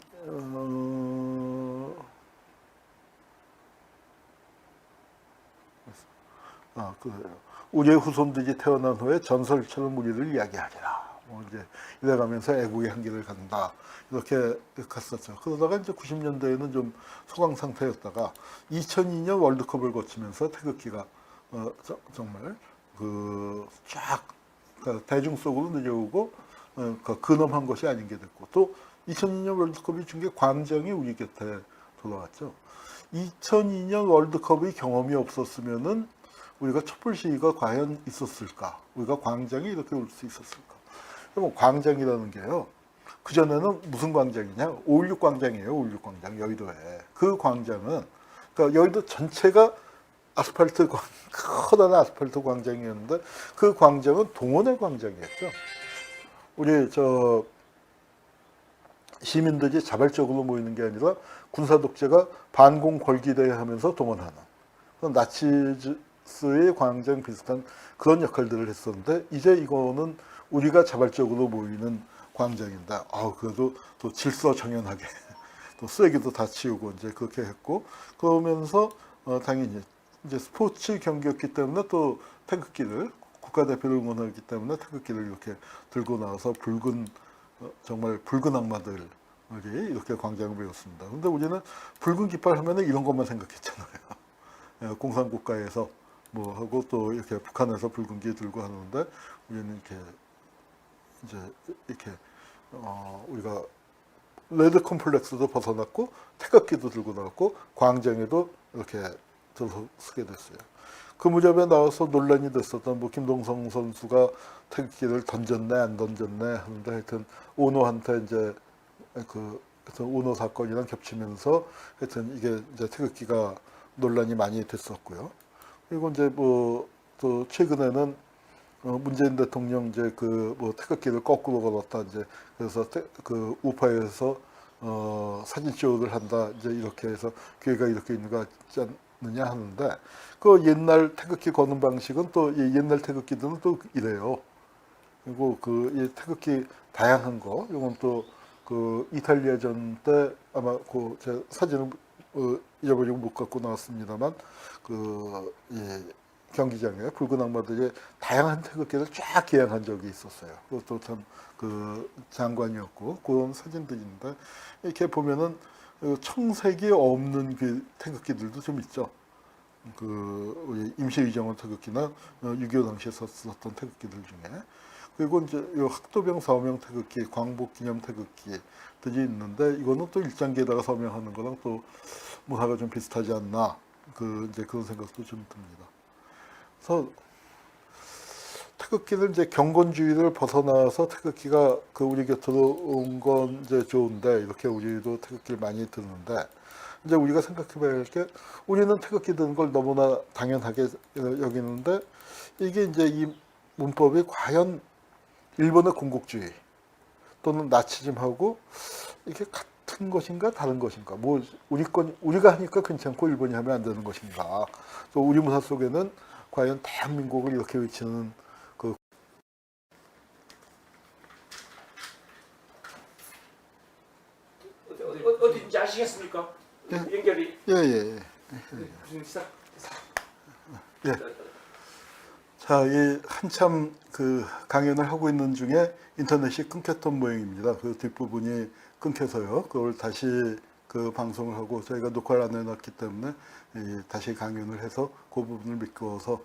Speaker 1: 그래요. 우리의 후손들이 태어난 후에 전설처럼 우리를 이야기하리라. 뭐 이제 이래가면서 애국의 향기를 갖는다. 이렇게 갔었죠. 그러다가 이제 90년대에는 좀 소강 상태였다가 2002년 월드컵을 거치면서 태극기가 정말 그쫙 대중 속으로 내려오고 근엄한 것이 아닌 게 됐고, 또 2002년 월드컵이 준 게 광장이 우리 곁에 돌아왔죠. 2002년 월드컵의 경험이 없었으면은 우리가 촛불 시위가 과연 있었을까? 우리가 광장에 이렇게 올 수 있었을까? 그럼 광장이라는 게요. 그전에는 무슨 광장이냐? 5.16 광장이에요. 5.16 광장, 여의도에. 그 광장은, 그러니까 여의도 전체가 아스팔트, 커다란 아스팔트 광장이었는데, 그 광장은 동원의 광장이었죠. 우리 시민들이 자발적으로 모이는 게 아니라 군사 독재가 반공 걸기대회 하면서 동원하는 나치스의 광장 비슷한 그런 역할들을 했었는데, 이제 이거는 우리가 자발적으로 모이는 광장인데, 그래도 또 질서정연하게 또 쓰레기도 다 치우고 이제 그렇게 했고, 그러면서 당연히 이제 스포츠 경기였기 때문에 또 태극기를, 국가대표를 응원하기 때문에 태극기를 이렇게 들고 나와서 정말 붉은 악마들이 이렇게 광장을 메웠습니다. 근데 우리는 붉은 깃발 하면 이런 것만 생각했잖아요. 공산국가에서 뭐 하고 또 이렇게 북한에서 붉은 기 들고 하는데, 우리는 이렇게 우리가 레드 컴플렉스도 벗어났고 태극기도 들고 나왔고 광장에도 이렇게 들어서게 됐어요. 그 무렵에 나와서 논란이 됐었던 뭐 김동성 선수가 태극기를 던졌네 안 던졌네 하는데, 하여튼 오노한테 이제 오노 사건이랑 겹치면서 하여튼 이게 이제 태극기가 논란이 많이 됐었고요. 그리고 이제 뭐 또 최근에는 문재인 대통령 이제 태극기를 거꾸로 걸었다, 이제 그래서 우파에서 사진쇼를 한다, 이제 이렇게 해서 교회가 이렇게 있는 거 같지 않느냐 하는데, 그 옛날 태극기 거는 방식은 또 옛날 태극기들은 또 이래요. 그리고 이 태극기 다양한 거, 이건 또 이탈리아전 때 아마 제 사진을 잊어버리고 못 갖고 나왔습니다만, 경기장에 붉은 악마들이 다양한 태극기를 쫙 기양한 적이 있었어요. 그것도 참 장관이었고, 그런 사진들인데, 이렇게 보면은 청색이 없는 그 태극기들도 좀 있죠. 우리 임시의정원 태극기나 6.25 당시에 썼던 태극기들 중에. 그리고 이제 학도병 서명 태극기, 광복기념 태극기들이 있는데, 이거는 또 일장기에다가 서명하는 거랑 또 문화가 좀 비슷하지 않나, 이제 그런 생각도 좀 듭니다. 그래서 태극기를 이제 경건주의를 벗어나서 태극기가 우리 곁으로 온 건 이제 좋은데, 이렇게 우리도 태극기를 많이 드는데, 이제 우리가 생각해봐야 할 게, 우리는 태극기 드는 걸 너무나 당연하게 여기는데, 이게 이제 이 문법이 과연 일본의 군국주의 또는 나치즘하고 이게 같은 것인가 다른 것인가, 뭐 우리가 하니까 괜찮고 일본이 하면 안 되는 것인가, 또 우리 문화 속에는 과연 대한민국을 이렇게 외치는
Speaker 2: 어디인지 아시겠습니까?
Speaker 1: 예.
Speaker 2: 연결이
Speaker 1: 예.
Speaker 2: 무슨 기사?
Speaker 1: 예. 자, 이 한참 강연을 하고 있는 중에 인터넷이 끊겼던 모양입니다. 그 뒷부분이 끊겨서요. 그걸 다시 방송을 하고 저희가 녹화를 안 해놨기 때문에 다시 강연을 해서 그 부분을 메꿔서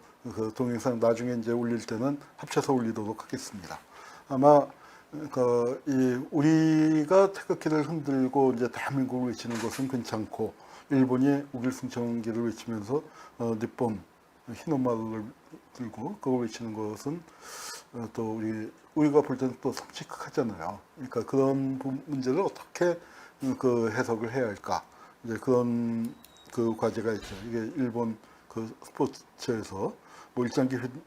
Speaker 1: 동영상 나중에 이제 올릴 때는 합쳐서 올리도록 하겠습니다. 아마 우리가 태극기를 흔들고 이제 대한민국을 외치는 것은 괜찮고, 일본이 우길승천기를 외치면서 니폰 흰옷마루를 들고 그걸 외치는 것은 또 우리가 볼 때는 또 섬찟하잖아요. 그러니까 그런 문제를 어떻게 해석을 해야 할까, 이제 그런 과제가 있죠. 이게 일본 스포츠에서 뭐 일장기는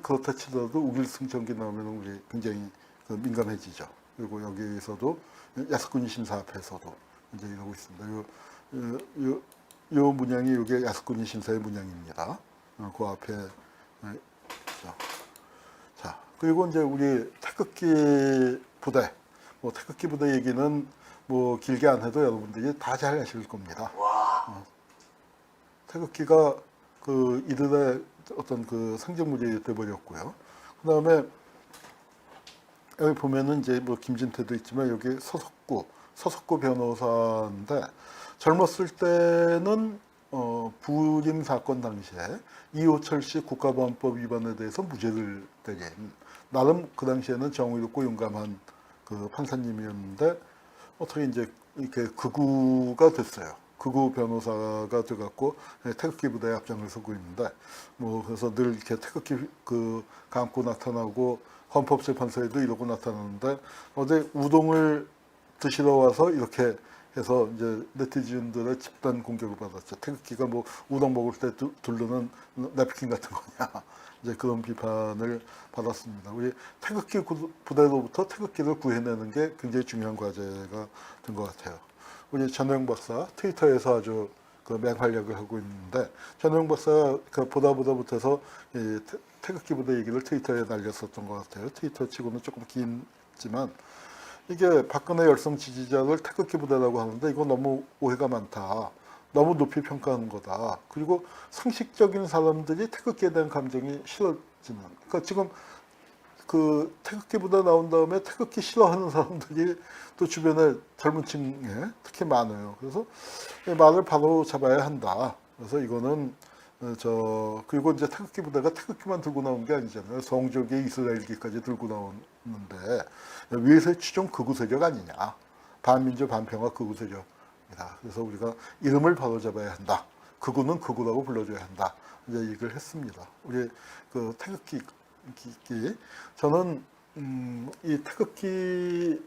Speaker 1: 그렇다 치더라도 우길승천기 나오면 우리 굉장히 민감해지죠. 그리고 여기에서도 야스쿠니 신사 앞에서도 이제 이러고 있습니다. 요 문양이 이게 야스쿠니 신사의 문양입니다. 그 앞에 있죠. 자, 그리고 이제 우리 태극기 부대, 뭐 태극기 부대 얘기는 뭐 길게 안 해도 여러분들이 다 잘 아실 겁니다. 태극기가 그 이들의 어떤 그 상징물이 돼버렸고요. 그 다음에 여기 보면은 이제 뭐 김진태도 있지만 여기 서석구 변호사인데 젊었을 때는 부임 사건 당시에 이호철 씨 국가보안법 위반에 대해서 무죄를 때린 나름 그 당시에는 정의 높고 용감한 그 판사님이었는데 어떻게 이제 이렇게 극우가 됐어요. 극우 변호사가 돼갖고 태극기 부대에 앞장을 서고 있는데 뭐 그래서 늘 이렇게 태극기 그 감고 나타나고 헌법재판소에도 이러고 나타나는데 어제 우동을 드시러 와서 이렇게 해서 이제 네티즌들의 집단 공격을 받았죠. 태극기가 뭐 우동 먹을 때 두르는 냅킨 같은 거냐. 이제 그런 비판을 받았습니다. 우리 태극기 부대로부터 태극기를 구해내는 게 굉장히 중요한 과제가 된 것 같아요. 우리 전호영 박사 트위터에서 아주 그 맹활약을 하고 있는데 전호영 박사가 그 보다 못해서 이 태극기 부대 얘기를 트위터에 날렸었던 것 같아요. 트위터 치고는 조금 길지만 이게 박근혜 열성 지지자를 태극기 부대라고 하는데 이거 너무 오해가 많다. 너무 높이 평가하는 거다. 그리고 상식적인 사람들이 태극기에 대한 감정이 싫어지는. 그러니까 지금 그 태극기 부대 나온 다음에 태극기 싫어하는 사람들이 또 주변에 젊은 층에 특히 많아요. 그래서 말을 바로 잡아야 한다. 그래서 이거는 그리고 이제 태극기 부대가 태극기만 들고 나온 게 아니잖아요. 성적의 이스라엘기까지 들고 나오는데 위에서의 추종 극우 세력 아니냐. 반민주 반평화 극우 세력이다. 그래서 우리가 이름을 바로 잡아야 한다. 극우는 극우라고 불러줘야 한다. 이제 얘기를 했습니다. 우리 그 태극기 저는 이 태극기가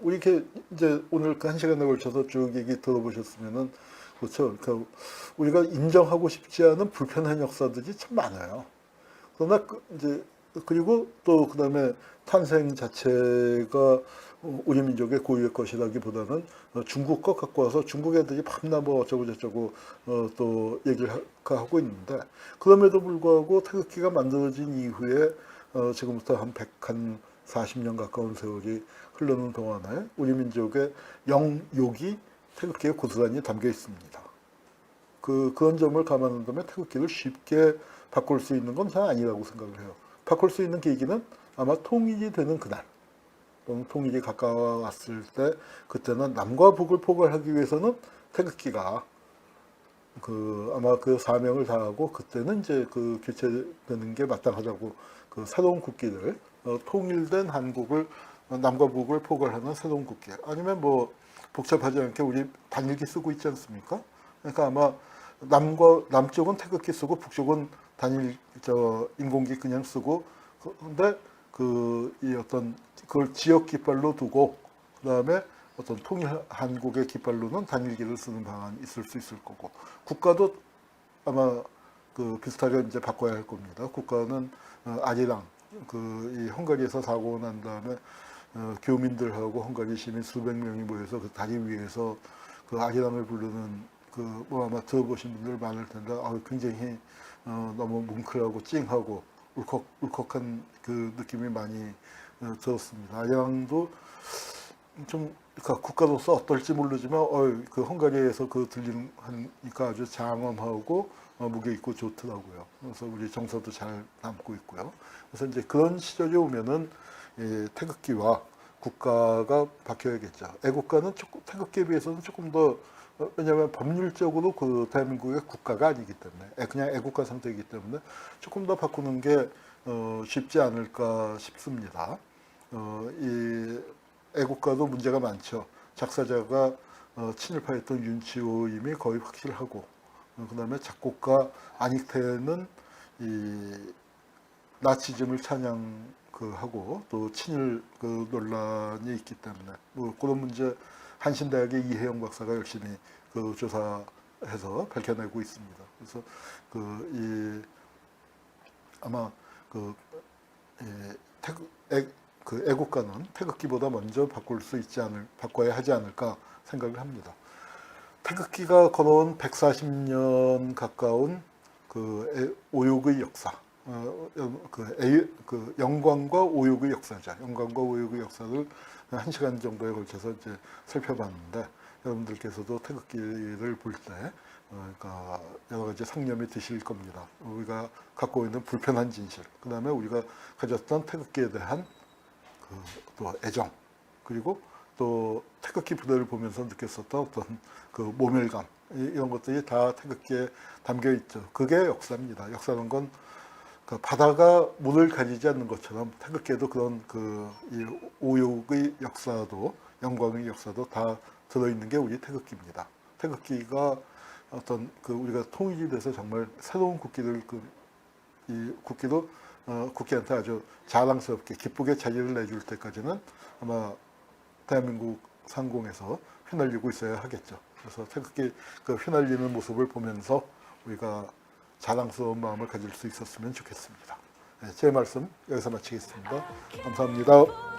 Speaker 1: 우리 이렇게 이제 오늘 그 1시간에 걸쳐서 쭉 얘기 들어보셨으면은 그렇죠. 그러니까 우리가 인정하고 싶지 않은 불편한 역사들이 참 많아요. 그러나 이제 그리고 또 그다음에 탄생 자체가 우리 민족의 고유의 것이라기보다는 중국 것 갖고 와서 중국 애들이 밤낮 뭐 어쩌고 저쩌고 또 얘기를 하고 있는데 그럼에도 불구하고 태극기가 만들어진 이후에 지금부터 한 140년 가까운 세월이 흐르는 동안에 우리 민족의 영욕이 태극기에 고스란히 담겨 있습니다. 그런 점을 감안한다면 태극기를 쉽게 바꿀 수 있는 건 잘 아니라고 생각을 해요. 바꿀 수 있는 계기는 아마 통일이 되는 그날 또는 통일이 가까웠을 때 그때는 남과 북을 포괄하기 위해서는 태극기가 아마 그 사명을 다하고 그때는 이제 그 교체되는 게 마땅하다고 그 새로운 국기를 통일된 한국을 남과 북을 포괄하는 새로운 국기 아니면 뭐 복잡하지 않게 우리 단일기 쓰고 있지 않습니까? 그러니까 아마 남쪽은 태극기 쓰고 북쪽은 인공기 그냥 쓰고 근데 이 어떤 그걸 지역 깃발로 두고 그다음에 어떤 통일 한국의 깃발로는 단일기를 쓰는 방안이 있을 수 있을 거고 국가도 아마 그 비슷하게 이제 바꿔야 할 겁니다. 국가는 아리랑 이 헝가리에서 사고 난 다음에 교민들하고 헝가리 시민 수백 명이 모여서 그 다리 위에서 그 아리랑을 부르는 뭐 아마 들어보신 분들 많을 텐데 굉장히 너무 뭉클하고 찡하고 울컥한 그 느낌이 많이 들었습니다. 아리랑도 좀 그러니까 국가로서 어떨지 모르지만 그 헝가리에서 들리는 하니까 아주 장엄하고 무게 있고 좋더라고요. 그래서 우리 정서도 잘 남고 있고요. 그래서 이제 그런 시절이 오면은 태극기와 국가가 바뀌어야겠죠. 애국가는 태극기에 비해서는 조금 더 왜냐하면 법률적으로 그 대한민국의 국가가 아니기 때문에 그냥 애국가 상태이기 때문에 조금 더 바꾸는 게 쉽지 않을까 싶습니다. 이 애국가도 문제가 많죠. 작사자가 친일파였던 윤치호임이 거의 확실하고 그다음에 작곡가 안익태는 이 나치즘을 찬양하고 또 친일 논란이 있기 때문에 뭐 그런 문제 한신대학의 이혜영 박사가 열심히 조사해서 밝혀내고 있습니다. 그래서 아마 애국가는 태극기보다 먼저 바꿔야 하지 않을까 생각을 합니다. 태극기가 걸어온 140년 가까운 오욕의 역사, 영광과 오욕의 역사죠. 영광과 오욕의 역사를 1시간 정도에 걸쳐서 이제 살펴봤는데 여러분들께서도 태극기를 볼 때 그러니까 여러 가지 상념이 드실 겁니다. 우리가 갖고 있는 불편한 진실, 그 다음에 우리가 가졌던 태극기에 대한 또 애정, 그리고 또 태극기 부대를 보면서 느꼈었던 어떤 그 모멸감, 이런 것들이 다 태극기에 담겨 있죠. 그게 역사입니다. 역사는 건 그 바다가 물을 가리지 않는 것처럼 태극기에도 그런 이 오욕의 역사도, 영광의 역사도 다 들어있는 게 우리 태극기입니다. 태극기가 어떤 우리가 통일이 돼서 정말 새로운 국기를 이 국기도 국기한테 아주 자랑스럽게 기쁘게 자리를 내줄 때까지는 아마 대한민국 상공에서 휘날리고 있어야 하겠죠. 그래서 태극기 휘날리는 모습을 보면서 우리가 자랑스러운 마음을 가질 수 있었으면 좋겠습니다. 네, 제 말씀 여기서 마치겠습니다. 감사합니다.